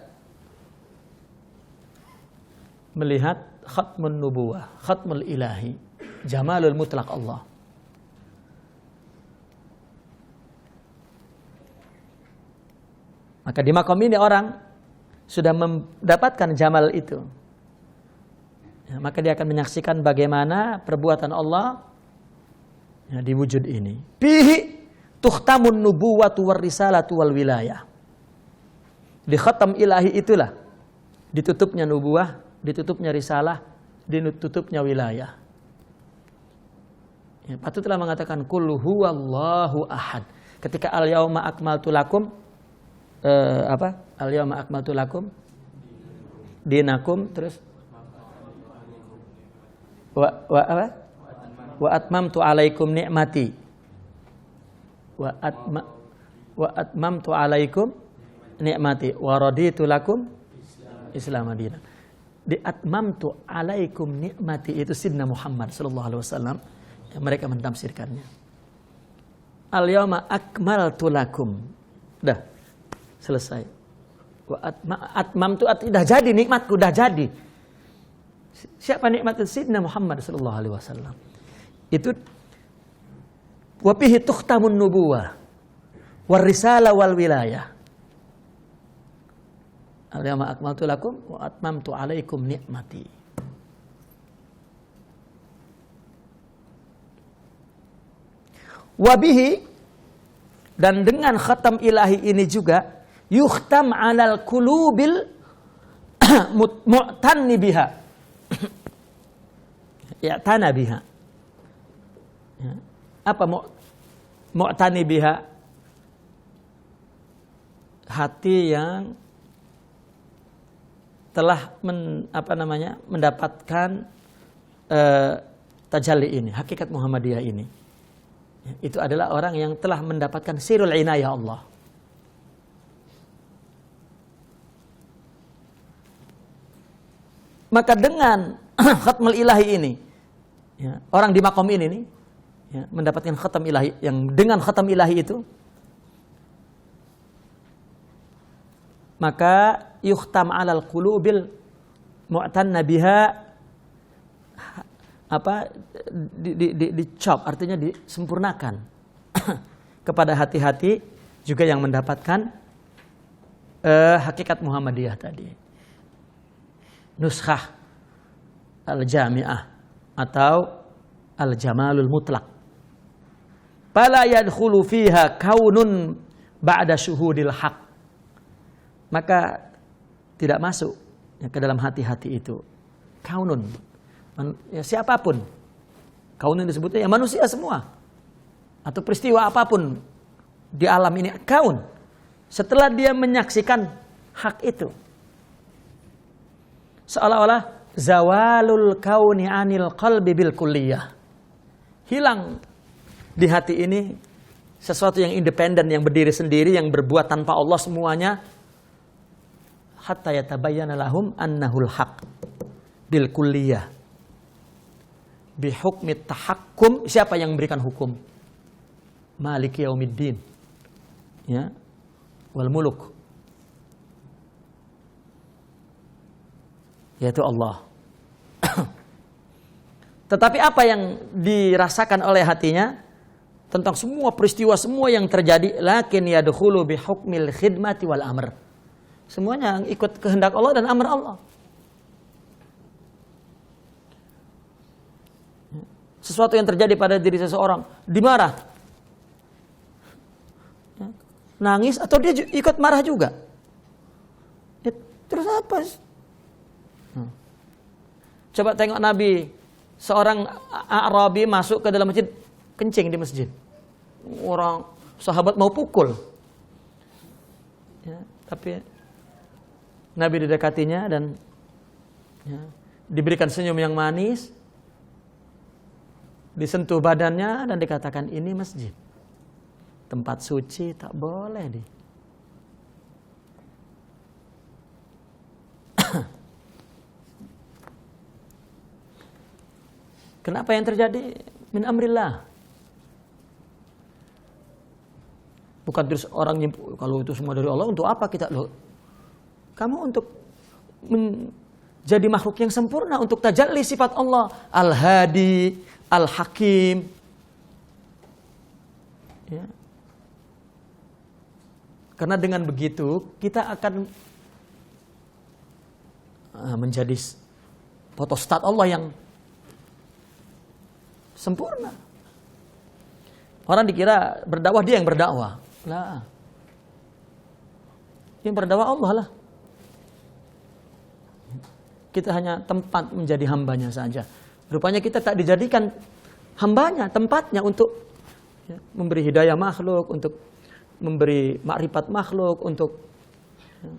melihat khatmun nubuwah, khatmul ilahi, jamalul mutlaq Allah. Maka di makom ini orang sudah mendapatkan jamal itu. Ya, maka dia akan menyaksikan bagaimana perbuatan Allah, ya, di wujud ini. Fihi tukhtamun nubuwatu war risalatu wal wilayah. Di khatam ilahi itulah ditutupnya nubuwah, ditutupnya risalah, ditutupnya wilayah. Ya, patutlah mengatakan qul huwallahu ahad. Ketika al-yauma akmaltu lakum al-yauma akmaltu lakum dinakum, terus wa atmamtu alaikum ni'mati wa atmamtu alaikum ni'mati wa raditu lakum Islam dinan. Di atmamtu alaikum ni'mati itu Sidna Muhammad sallallahu alaihi wasallam yang mereka mentafsirkannya. Al yauma akmaltu lakum. Dah selesai. Wa atmamtu dah jadi nikmatku, dah jadi. Siapa nikmat Sayyidina Muhammad sallallahu alaihi wasallam? Itu wa fihi tukhtamun nubuwah war risalah wal wilayah. Al-yawma akmaltu lakum wa atmamtu alaikum ni'mati. Wa bihi, dan dengan khatam ilahi ini juga yukhtam 'alal qulubil mu'tanni biha. Ya tanah biha. Ya. Apa mu'tani biha? Hati yang telah mendapatkan tajalli ini, hakikat Muhammadiyah ini. Ya, itu adalah orang yang telah mendapatkan sirul inayah Allah. Maka dengan khatmul ilahi ini, ya, orang di makom ini nih, ya, mendapatkan khatam ilahi, yang dengan khatam ilahi itu, maka yukhtam alal qulubil mu'tanna biha, dicop, artinya disempurnakan kepada hati-hati juga yang mendapatkan hakikat Muhammadiyah tadi. Nuskhah al-jami'ah atau al-jamalul mutlaq. Fala yadkhulu fiha kaunun ba'da syuhudil haq. Maka tidak masuk ya, ke dalam hati-hati itu kaunun, ya, siapapun. Kaunun disebutnya ya manusia semua, atau peristiwa apapun di alam ini, kaun, setelah dia menyaksikan hak itu, seolah-olah zawalul kauni anil qalbi bil kulliyah, hilang di hati ini sesuatu yang independen, yang berdiri sendiri, yang berbuat tanpa Allah semuanya, hatta yatabayyana lahum annahul haq bil kulliyah bi hukmi tahakkum. Siapa yang memberikan hukum? Maliki yaumiddin, ya, wal muluk, yaitu Allah. Tetapi apa yang dirasakan oleh hatinya tentang semua peristiwa, semua yang terjadi, lakin yadkhulu bi hukmil khidmati wal amr, semuanya ikut kehendak Allah dan amar Allah. Sesuatu yang terjadi pada diri seseorang, dimarah, nangis, atau dia ikut marah juga, ya, terus apa? Coba tengok Nabi, seorang Arabi masuk ke dalam masjid, kencing di masjid, orang sahabat mau pukul, ya, tapi Nabi didekatinya dan ya, diberikan senyum yang manis, disentuh badannya dan dikatakan ini masjid, tempat suci, tak boleh di. Kenapa yang terjadi? Min amrillah. Bukan terus orang nyimpul, kalau itu semua dari Allah, untuk apa kita loh? Kamu untuk menjadi makhluk yang sempurna, untuk tajalli sifat Allah, Al-Hadi, Al-Hakim. Ya. Karena dengan begitu kita akan menjadi fotostat Allah yang sempurna. Orang dikira berdakwah, dia yang berdakwah. Lah. Yang berdakwah Allah lah. Kita hanya tempat menjadi hambanya saja. Rupanya kita tak dijadikan hambanya, tempatnya untuk ya, memberi hidayah makhluk, untuk memberi makrifat makhluk, untuk ya.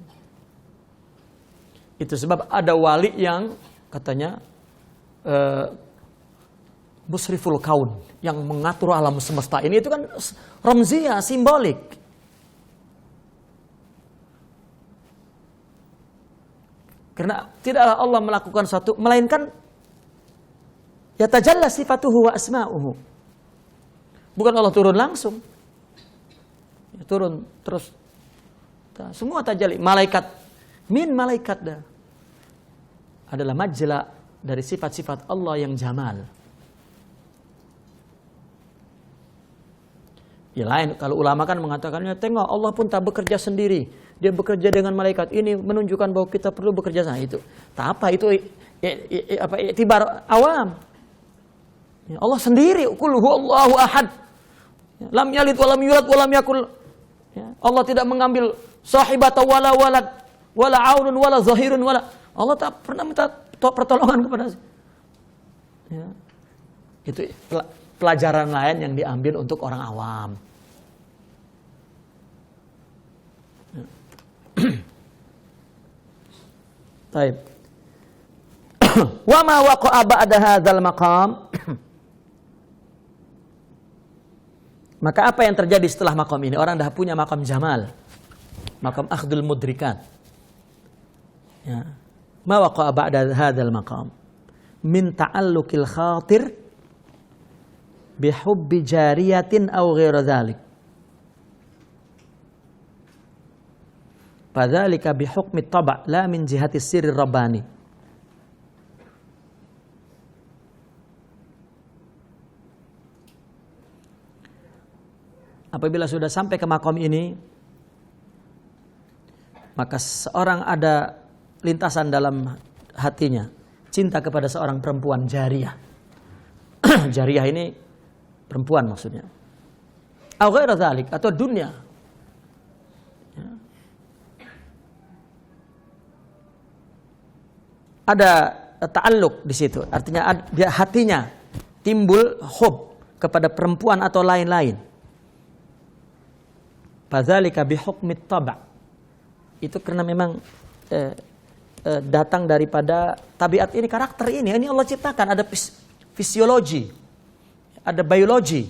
Itu sebab ada wali yang katanya musriful kaun, yang mengatur alam semesta ini. Itu kan ramziyah, simbolik. Karena tidaklah Allah melakukan satu melainkan yatajalla sifatuhu wa asma'uhu. Bukan Allah turun langsung. Ya, turun terus. Semua tajalli. Malaikat, min malaikat dah, adalah majla dari sifat-sifat Allah yang jamal. Ya lain, kalau ulama kan mengatakannya, tengok Allah pun tak bekerja sendiri. Dia bekerja dengan malaikat. Ini menunjukkan bahwa kita perlu bekerja sama itu. Tak apa, itu iktibar awam. Ya, Allah sendiri, qul huwallahu ahad. Ya, lam yalid walam yulad walam yakul. Ya, Allah tidak mengambil sahibata wala walad wala aunun wala zahirun wala. Allah tak pernah minta pertolongan kepada. Ya. Itu pelajaran lain yang diambil untuk orang awam. Baik. Wa ma waqa'a ba'da hadzal maqam. Maka apa yang terjadi setelah maqam ini? Orang dah punya maqam jamal, maqam akhdul mudrikat. Ya. ma waqa'a ba'da hadzal maqam min ta'alluqil khatir bihubbi jariyatin aw ghairi dzalik. Fadzalika bihukmi tab' la min jihati sirri rabbani. Apabila sudah sampai ke makom ini, maka seorang ada lintasan dalam hatinya cinta kepada seorang perempuan jariyah. Jariyah ini perempuan maksudnya. Au ghairu dzalik, atau dunia. Ya. Ada ta'alluq di situ, artinya dia hatinya timbul hub kepada perempuan atau lain-lain. Fadzalika bihukmi tab'. Itu karena memang datang daripada tabiat ini, karakter ini Allah ciptakan, ada fisiologi, ada biologi,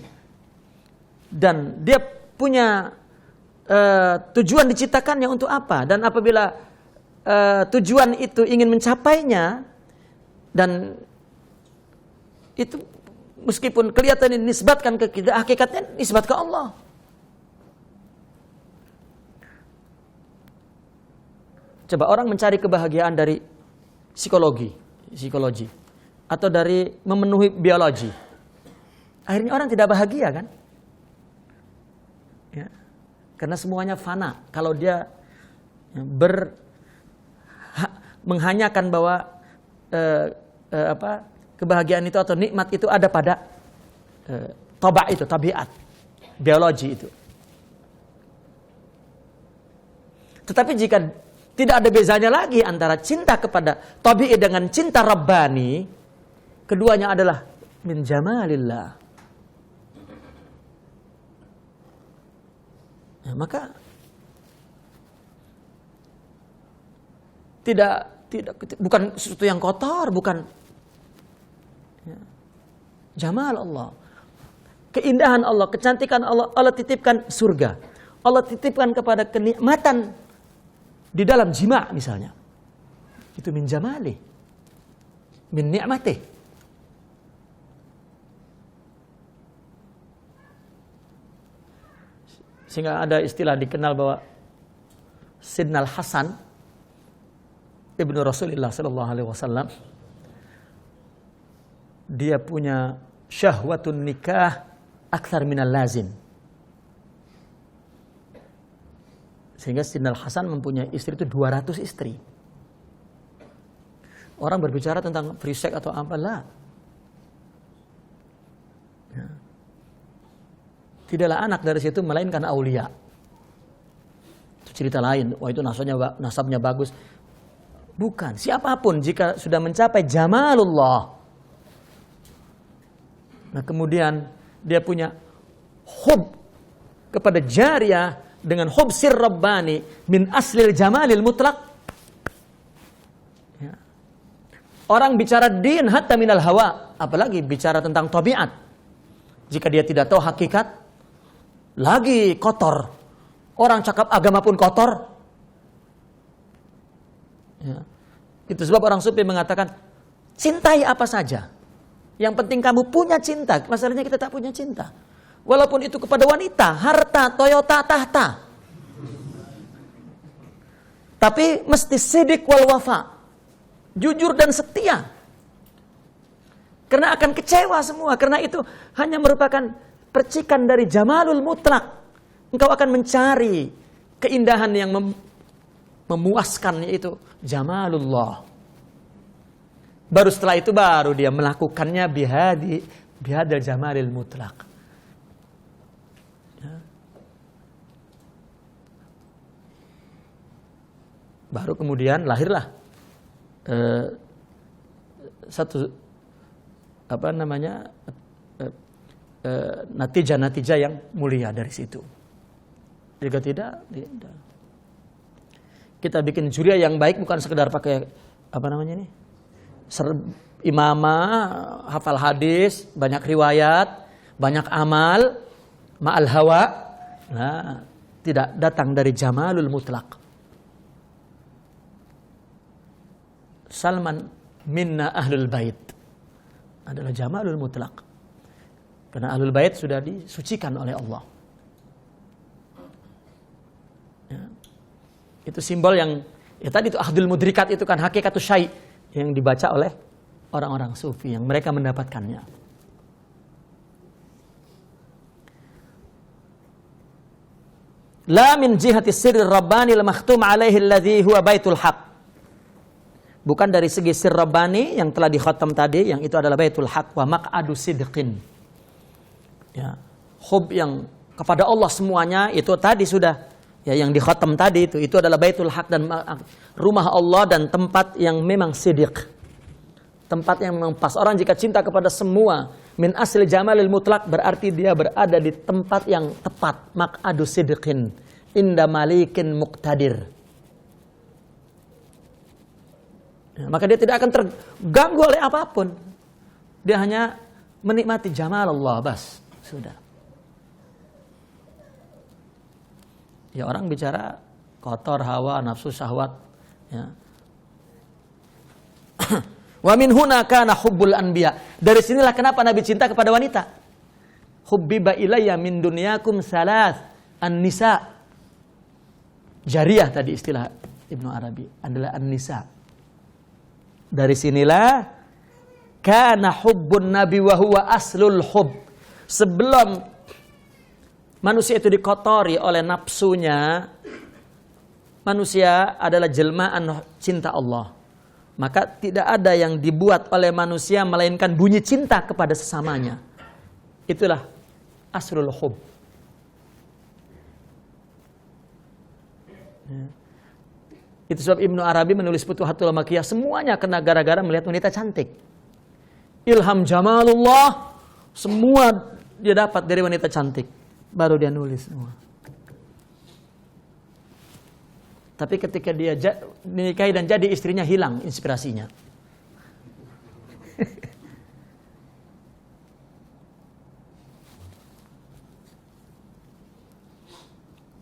dan dia punya tujuan diciptakannya untuk apa, dan apabila tujuan itu ingin mencapainya, dan itu meskipun kelihatan dinisbatkan ke kita, hakikatnya nisbat ke Allah. Coba orang mencari kebahagiaan dari psikologi atau dari memenuhi biologi. Akhirnya orang tidak bahagia kan? Ya. Karena semuanya fana. Kalau dia menghanyakan bahwa kebahagiaan itu atau nikmat itu ada pada tabak itu, tabiat, biologi itu. Tetapi jika tidak ada bezanya lagi antara cinta kepada tabi'i dengan cinta rabbani, keduanya adalah min jamalillah. Ya, maka bukan sesuatu yang kotor, bukan ya, jamal Allah. Keindahan Allah, kecantikan Allah, Allah titipkan surga. Allah titipkan kepada kenikmatan di dalam jima misalnya. Itu min jamali, min ni'mati. Sehingga ada istilah dikenal bahwa Sidnal Hasan ibnu Rasulullah sallallahu alaihi wasallam, dia punya syahwatun nikah akthar minal lazim. Sehingga Sidnal Hasan mempunyai istri itu 200 istri. Orang berbicara tentang free sex atau apalah. Ya. Tidaklah anak dari situ melainkan aulia. Itu cerita lain. Wah, itu nasabnya bagus. Bukan. Siapapun jika sudah mencapai jamalullah, nah kemudian dia punya hub kepada jariyah dengan hub sir rabbani min aslil jamalil mutlak. Ya. Orang bicara din hatta minal hawa, apalagi bicara tentang tabiat. Jika dia tidak tahu hakikat, lagi kotor. Orang cakap agama pun kotor. Ya. Itu sebab orang sufi mengatakan, cintai apa saja. Yang penting kamu punya cinta. Masalahnya kita tak punya cinta. Walaupun itu kepada wanita, harta, Toyota, tahta. Tapi mesti sidik wal wafa. Jujur dan setia. Karena akan kecewa semua. Karena itu hanya merupakan percikan dari jamalul mutlak. Engkau akan mencari keindahan yang memuaskan, yaitu jamalullah. Baru setelah itu baru dia melakukannya bihadil jamalil mutlak. Baru kemudian lahirlah satu natijah-natijah yang mulia dari situ. Jika tidak, kita bikin juriah yang baik bukan sekedar pakai imamah, hafal hadis, banyak riwayat, banyak amal, ma'al hawa. Nah, tidak datang dari jamalul mutlak. Salman minna ahlul bait adalah jamalul mutlaq. Karena ahlul bait sudah disucikan oleh Allah. Ya. Itu simbol yang ya tadi itu ahdul mudrikat itu kan hakikatus syai' yang dibaca oleh orang-orang sufi yang mereka mendapatkannya. La min jihati sirri rabbani al-makhtum alaihi alladhi huwa baitul haq. Bukan dari segi sir rabbani yang telah dikhatam tadi, yang itu adalah baitul haq wa maq'adu sidqin. Ya, hub yang kepada Allah semuanya itu tadi sudah ya yang dikhatam tadi itu adalah baitul haq dan rumah Allah dan tempat yang memang sidq. Tempat yang memang pas. Orang jika cinta kepada semua min asli jamalil mutlak berarti dia berada di tempat yang tepat. Maq'adu sidqin inda malikin muqtadir. Ya, maka dia tidak akan terganggu oleh apapun. Dia hanya menikmati jamal Allah bas. Sudah. Ya orang bicara kotor, hawa, nafsu, syahwat. Ya. Wa min huna kana hubbul anbiya. Dari sinilah kenapa Nabi cinta kepada wanita. Hubbiba ilayya min dunyakum salath an-nisa. Jariyah tadi istilah Ibnu Arabi adalah an-nisa. Dari sinilah kana hubbun nabi wa huwa aslul hubb. Sebelum manusia itu dikotori oleh nafsunya, manusia adalah jelmaan cinta Allah. Maka tidak ada yang dibuat oleh manusia melainkan bunyi cinta kepada sesamanya. Itulah asrul hub. Ya. Itu sebab Ibnu Arabi menulis Futuhatul Makkiyah semuanya kena gara-gara melihat wanita cantik. Ilham jamalullah semua dia dapat dari wanita cantik. Baru dia nulis semua. Tapi ketika dia dinikahi dan jadi istrinya hilang inspirasinya.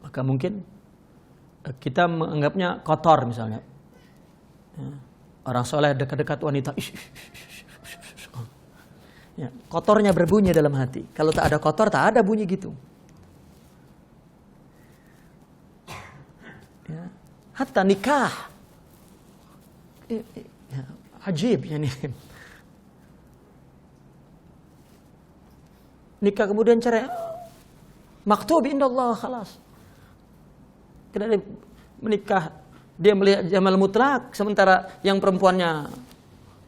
Maka mungkin kita menganggapnya kotor misalnya. Orang soleh dekat-dekat wanita. Ya, kotornya berbunyi dalam hati. Kalau tak ada kotor, tak ada bunyi gitu. Ya. Hatta nikah. Ya, ajib ya nih. Nikah kemudian cerai. Maktub indallah khalas. Tidak ada menikah. Dia melihat jamal mutlak. Sementara yang perempuannya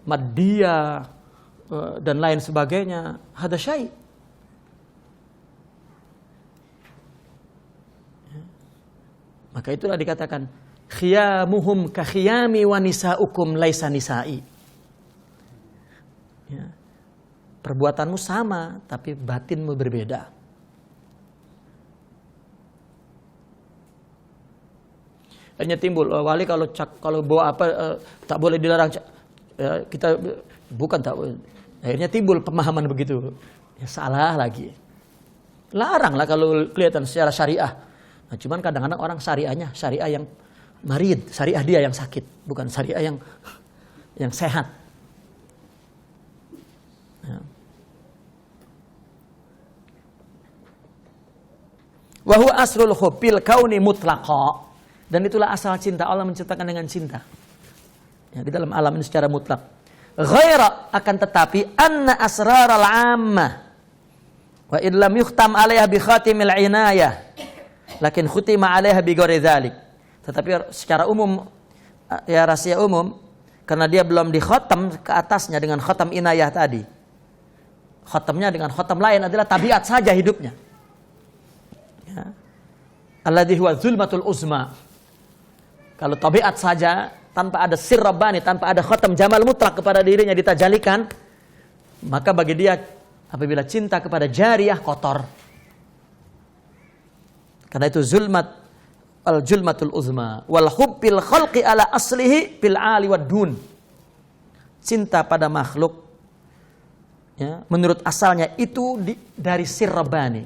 maddiyah dan lain sebagainya. Hada syai'. Maka itulah dikatakan khiyamuhum ka khiyami wa nisa'ukum laisa nisa'i. Ya. Perbuatanmu sama tapi batinmu berbeda. Akhirnya timbul wali kalau bawa apa tak boleh dilarang. Ya, kita bukan tak boleh. Akhirnya timbul pemahaman begitu. Ya, salah lagi. Laranglah kalau kelihatan secara syariah. Nah, cuman kadang-kadang orang syariah yang marid, syariah dia yang sakit, bukan syariah yang sehat. Ya. Wa huwa asrul hubbil kauni mutlaqa. Dan itulah asal cinta. Allah menciptakan dengan cinta. Ya, di dalam alam ini secara mutlak. Ghaira akan tetapi anna asraral ammah wa illam yukhtam 'alaiha bi khatimil inayah lakin khutima 'alaiha bi ghairi dzalik. Tetapi secara umum ya rahasia umum karena dia belum dikhatam ke atasnya dengan khatam inayah tadi. Khatamnya dengan khatam lain adalah tabiat saja hidupnya. Ya. Alladzi huwa zulmatul uzma. Kalau tabiat saja tanpa ada sir rabbani, tanpa ada khatam jamal mutlak kepada dirinya ditajalikan, maka bagi dia apabila cinta kepada jariyah kotor. Karena itu zulmatul uzma wal hubbil khalqi ala aslihi fil ali wad dun. Cinta pada makhluk ya, menurut asalnya itu dari sir rabbani.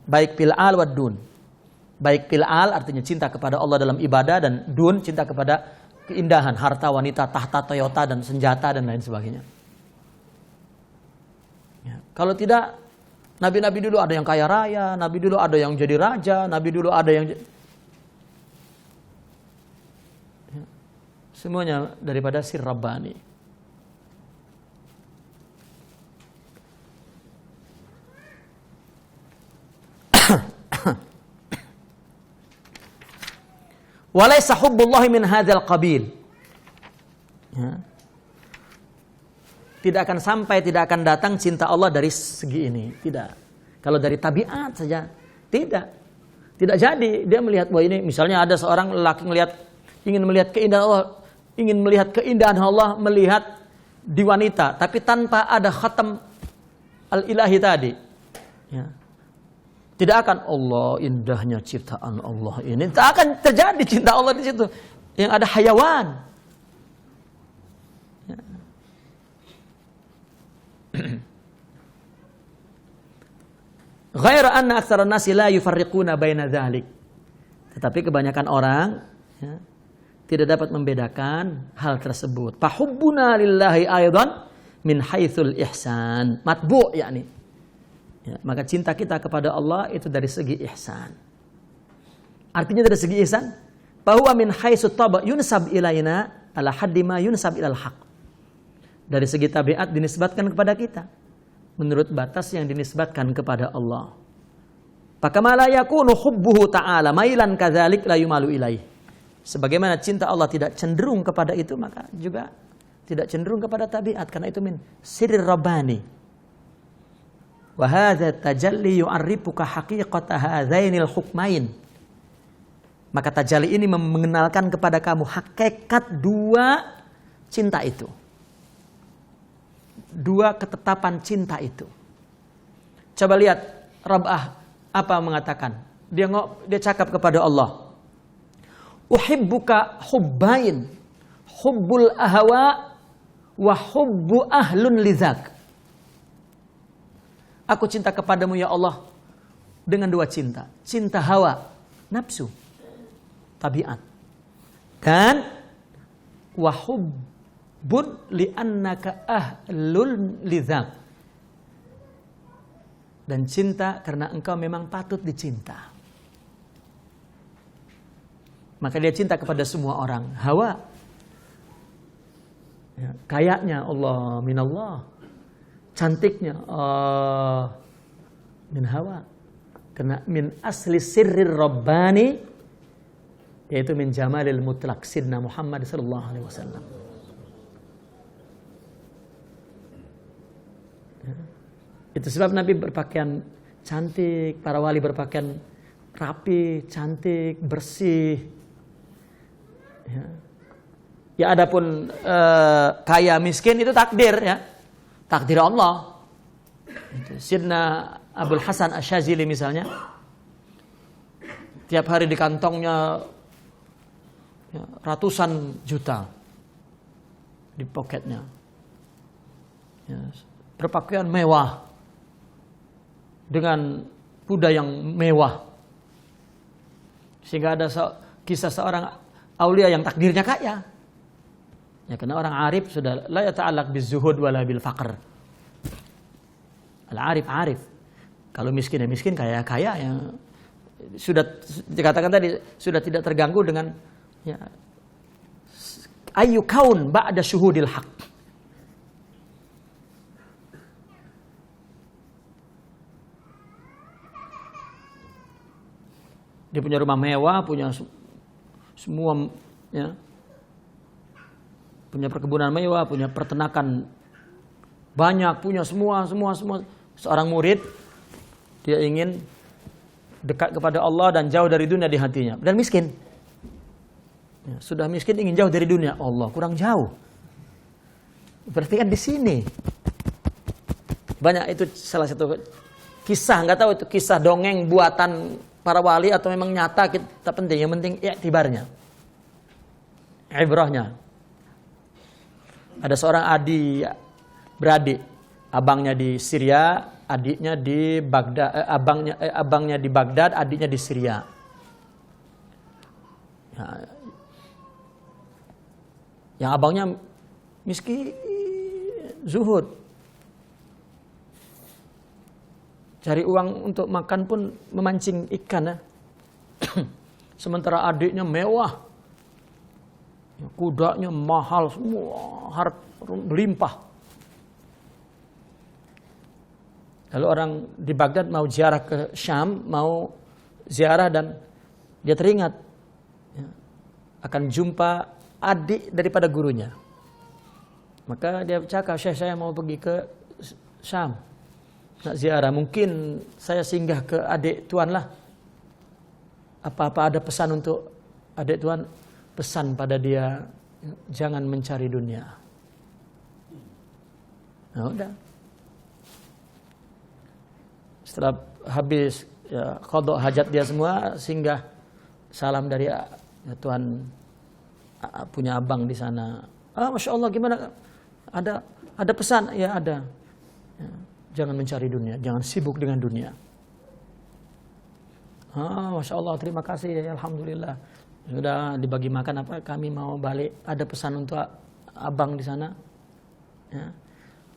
Baik fil al wad dun. Baik fil al artinya cinta kepada Allah dalam ibadah dan dun cinta kepada keindahan, harta, wanita, tahta, Toyota, dan senjata, dan lain sebagainya. Ya. Kalau tidak, nabi-nabi dulu ada yang kaya raya, nabi dulu ada yang jadi raja, nabi dulu ada yang... Ya. Semuanya daripada sir Rabbani. Walaysa hubbullahi min hadzal qabil. Ya. Tidak akan sampai, tidak akan datang cinta Allah dari segi ini. Tidak. Kalau dari tabiat saja, tidak. Tidak jadi. Dia melihat bahwa ini, misalnya ada seorang lelaki ingin melihat keindahan Allah, ingin melihat keindahan Allah, melihat di wanita, tapi tanpa ada khatam al-ilahi tadi. Ya. Tidak akan Allah indahnya ciptaan Allah ini. Tidak akan terjadi cinta Allah di situ. Yang ada hayawan. Ya. Ghaira anna aktsara nasi la yufarriquna baina dzalik. Tetapi kebanyakan orang ya, tidak dapat membedakan hal tersebut. Fahubbuna lillahi aidan min haitsul ihsan. Matbu' yakni. Ya, maka cinta kita kepada Allah itu dari segi ihsan. Artinya dari segi ihsan, bahwa min haitsu taba yunsab ilaina ala haddi ma yunsab ilal haq. Dari segi tabiat dinisbatkan kepada kita menurut batas yang dinisbatkan kepada Allah. Fakama la yakunu hubbuhu ta'ala mailan kadzalik la yumalu ilaih. Sebagaimana cinta Allah tidak cenderung kepada itu, maka juga tidak cenderung kepada tabiat, karena itu min sirrir rabbani. Wa hadza tajalli yu'arrifuka haqiqata hadzainil hukmain. Maka tajalli ini mengenalkan kepada kamu hakikat dua cinta itu. Dua ketetapan cinta itu. Coba lihat Rab'ah apa mengatakan? Dia cakap kepada Allah. Uhibbuka hubbain, hubbul ahwa wa hubbu ahlun lidzak. Aku cinta kepadamu ya Allah dengan dua cinta. Cinta hawa, nafsu, tabiat. Dan wahubbun li'annaka ahlul lidzak. Dan cinta karena engkau memang patut dicinta. Maka dia cinta kepada semua orang. Hawa. Ya, kayaknya Allah minallah. Cantiknya min hawa, karena min asli sirrir rabbani, yaitu min jamalil mutlaq sidna Muhammad sallallahu alaihi wasallam. Itu sebab Nabi berpakaian cantik, para wali berpakaian rapi, cantik, bersih. Ya adapun kaya miskin itu takdir ya. Takdir Allah. Sidna Abul Hasan Asyazili misalnya, tiap hari di kantongnya ya, ratusan juta di poketnya. Ya, berpakaian mewah dengan kuda yang mewah. Sehingga ada kisah seorang aulia yang takdirnya kaya. Ya, karena orang arif sudah la yata'allaq bizuhud wala bil faqr. Al-arif arif. Kalau miskin ya miskin, kaya kaya, yang sudah dikatakan tadi sudah tidak terganggu dengan ya ayu kaun ba'da syuhudil haq. Dia punya rumah mewah, punya semua ya. Punya perkebunan mewah, punya peternakan banyak, punya semua. Seorang murid, dia ingin dekat kepada Allah dan jauh dari dunia di hatinya. Dan miskin. Ya, sudah miskin ingin jauh dari dunia. Allah, kurang jauh. Berarti kan di sini. Banyak itu salah satu kisah, nggak tahu itu kisah dongeng buatan para wali atau memang nyata, kita penting. Yang penting iktibarnya. Ibrahnya. Ada seorang beradik, abangnya di Syria, adiknya di Baghdad, abangnya di Baghdad, adiknya di Syria. Ya. Yang abangnya miskin, zuhud. Cari uang untuk makan pun memancing ikan. Ya. Sementara adiknya mewah. Kudanya mahal semua, harta berlimpah. Lalu orang di Baghdad mau ziarah ke Syam, mau ziarah dan dia teringat ya, akan jumpa adik daripada gurunya. Maka dia cakap, Syekh, saya mau pergi ke Syam, nak ziarah. Mungkin saya singgah ke adik tuan lah. Apa-apa ada pesan untuk adik tuan? Pesan pada dia, jangan mencari dunia. Nah, udah. Setelah habis ya, qada hajat dia semua, singgah salam dari ya, tuan punya abang di sana. Masya Allah, gimana? Ada pesan? Ya ada. Ya, jangan mencari dunia, jangan sibuk dengan dunia. Masya Allah, terima kasih, ya, alhamdulillah. Sudah dibagi makan apa? Kami mau balik. Ada pesan untuk abang di sana. Ya.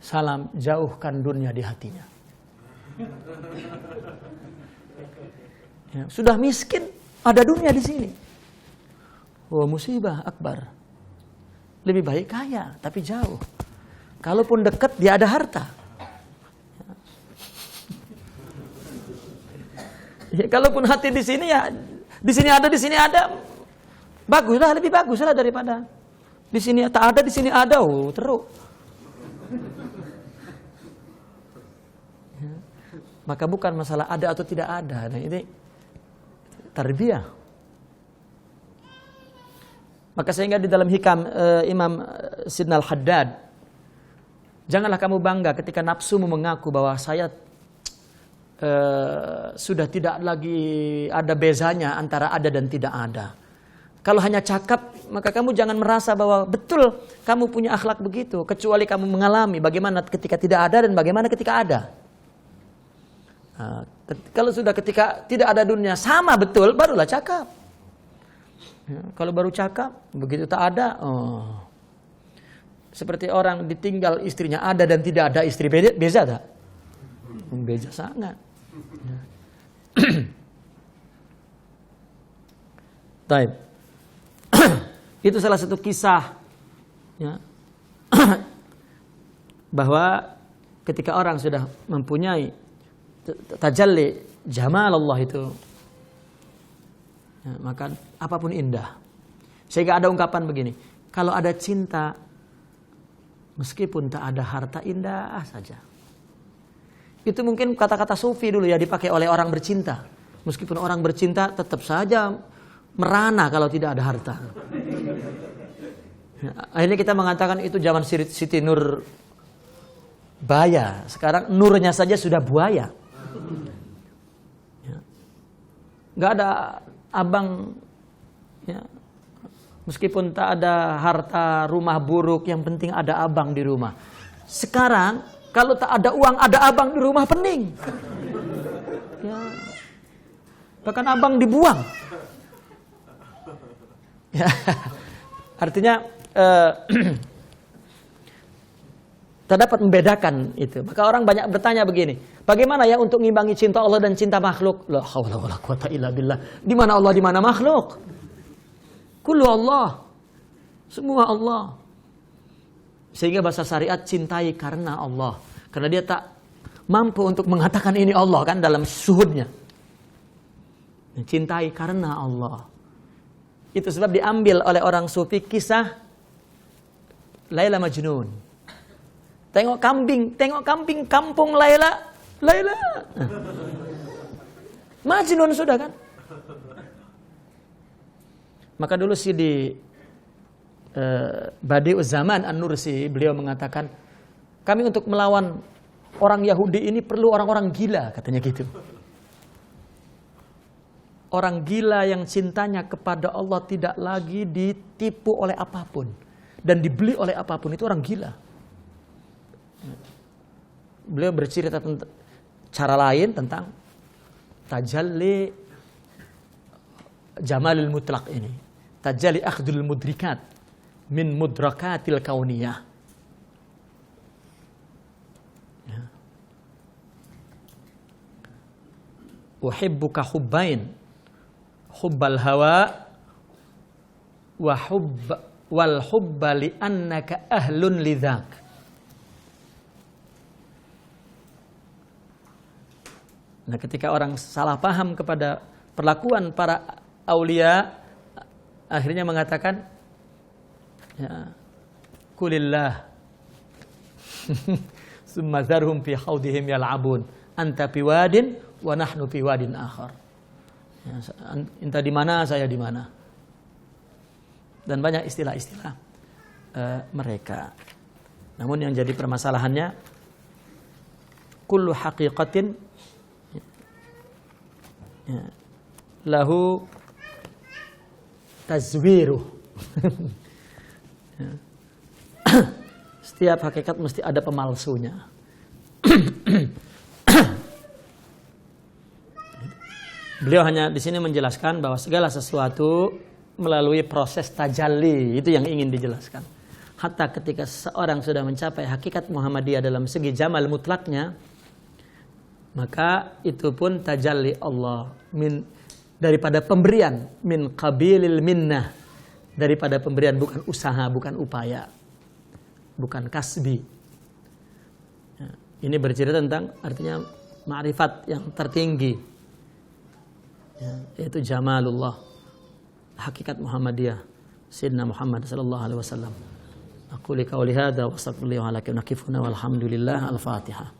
Salam, jauhkan dunia di hatinya. Ya. Sudah miskin, ada dunia di sini. Wah, musibah akbar. Lebih baik kaya, tapi jauh. Kalaupun dekat, dia ada harta. Ya, kalaupun hati di sini ya, di sini ada. Baguslah, lebih baguslah daripada di sini tak ada, di sini ada. Teruk. Ya. Maka bukan masalah ada atau tidak ada. Nah, ini tarbiyah. Maka sehingga di dalam hikam Imam Sidna Al-Haddad, janganlah kamu bangga ketika nafsumu mengaku bahwa saya sudah tidak lagi ada bezanya antara ada dan tidak ada. Kalau hanya cakap, maka kamu jangan merasa bahwa betul kamu punya akhlak begitu, kecuali kamu mengalami bagaimana ketika tidak ada dan bagaimana ketika ada. Nah, kalau sudah ketika tidak ada dunia sama betul, barulah cakap. Ya, kalau baru cakap, begitu tak ada, seperti orang ditinggal istrinya ada dan tidak ada istri, beza tak? Beza sangat. Baik. Itu salah satu kisah ya, bahwa ketika orang sudah mempunyai tajalli jamal Allah itu ya, maka apapun indah. Sehingga ada ungkapan begini, kalau ada cinta meskipun tak ada harta, indah saja. Itu mungkin kata-kata sufi dulu ya, dipakai oleh orang bercinta. Meskipun orang bercinta tetap saja merana kalau tidak ada harta. Ya, akhirnya kita mengatakan itu zaman Siti Nur Baya. Sekarang nurnya saja sudah buaya. Ya. Gak ada abang ya, meskipun tak ada harta, rumah buruk, yang penting ada abang di rumah. Sekarang kalau tak ada uang, ada abang di rumah, pening. Ya. Bahkan abang dibuang. Ya. Artinya terdapat membedakan itu. Maka orang banyak bertanya begini, bagaimana ya untuk mengimbangi cinta Allah dan cinta makhluk? La haula wala quwata illa billah. Di mana Allah, di mana makhluk? Kullu Allah. Semua Allah. Sehingga bahasa syariat cintai karena Allah. Karena dia tak mampu untuk mengatakan ini Allah kan dalam syuhudnya. Cintai karena Allah. Itu sebab diambil oleh orang sufi kisah Laila Majnun. Tengok kambing kampung Laila. Majnun sudah kan? Maka dulu Sidi Badi'uz Zaman An-Nursi, beliau mengatakan, kami untuk melawan orang Yahudi ini perlu orang-orang gila, katanya gitu. Orang gila yang cintanya kepada Allah tidak lagi ditipu oleh apapun dan dibeli oleh apapun, itu orang gila. Beliau bercerita tentang cara lain tentang tajalli jamalil mutlaq ini, tajalli akhdul mudrikat, min mudrakatil kauniyah. Ya. Uhibbuka hubbain, hubbal hawa wa wal hubba li annaka ahlun lidzak. Nah, ketika orang salah paham kepada perlakuan para aulia, akhirnya mengatakan, ya, kulillah summa zarhum fi haudihim yal'abun anta fi wadin wa nahnu fi wadin akhar. Ya, enta di mana, saya di mana. Dan banyak istilah-istilah mereka. Namun yang jadi permasalahannya, kullu haqiqatin ya, lahu tazwiruh. Ya. Setiap hakikat mesti ada pemalsunya. Beliau hanya di sini menjelaskan bahwa segala sesuatu melalui proses tajalli, itu yang ingin dijelaskan. Hatta ketika seseorang sudah mencapai hakikat Muhammadiyah dalam segi jamal mutlaknya, maka itu pun tajalli Allah daripada pemberian, min qabilil minnah, daripada pemberian, bukan usaha, bukan upaya, bukan kasbi. Ya, ini bercerita tentang artinya ma'rifat yang tertinggi, ya, yaitu jamalullah, hakikat Muhammadiyah, Sayyidina Muhammad sallallahu alaihi wasallam. Aku li qauli hadza wa astaghfirullaha wa lakum, nakifuna walhamdulillah, al-Fatihah.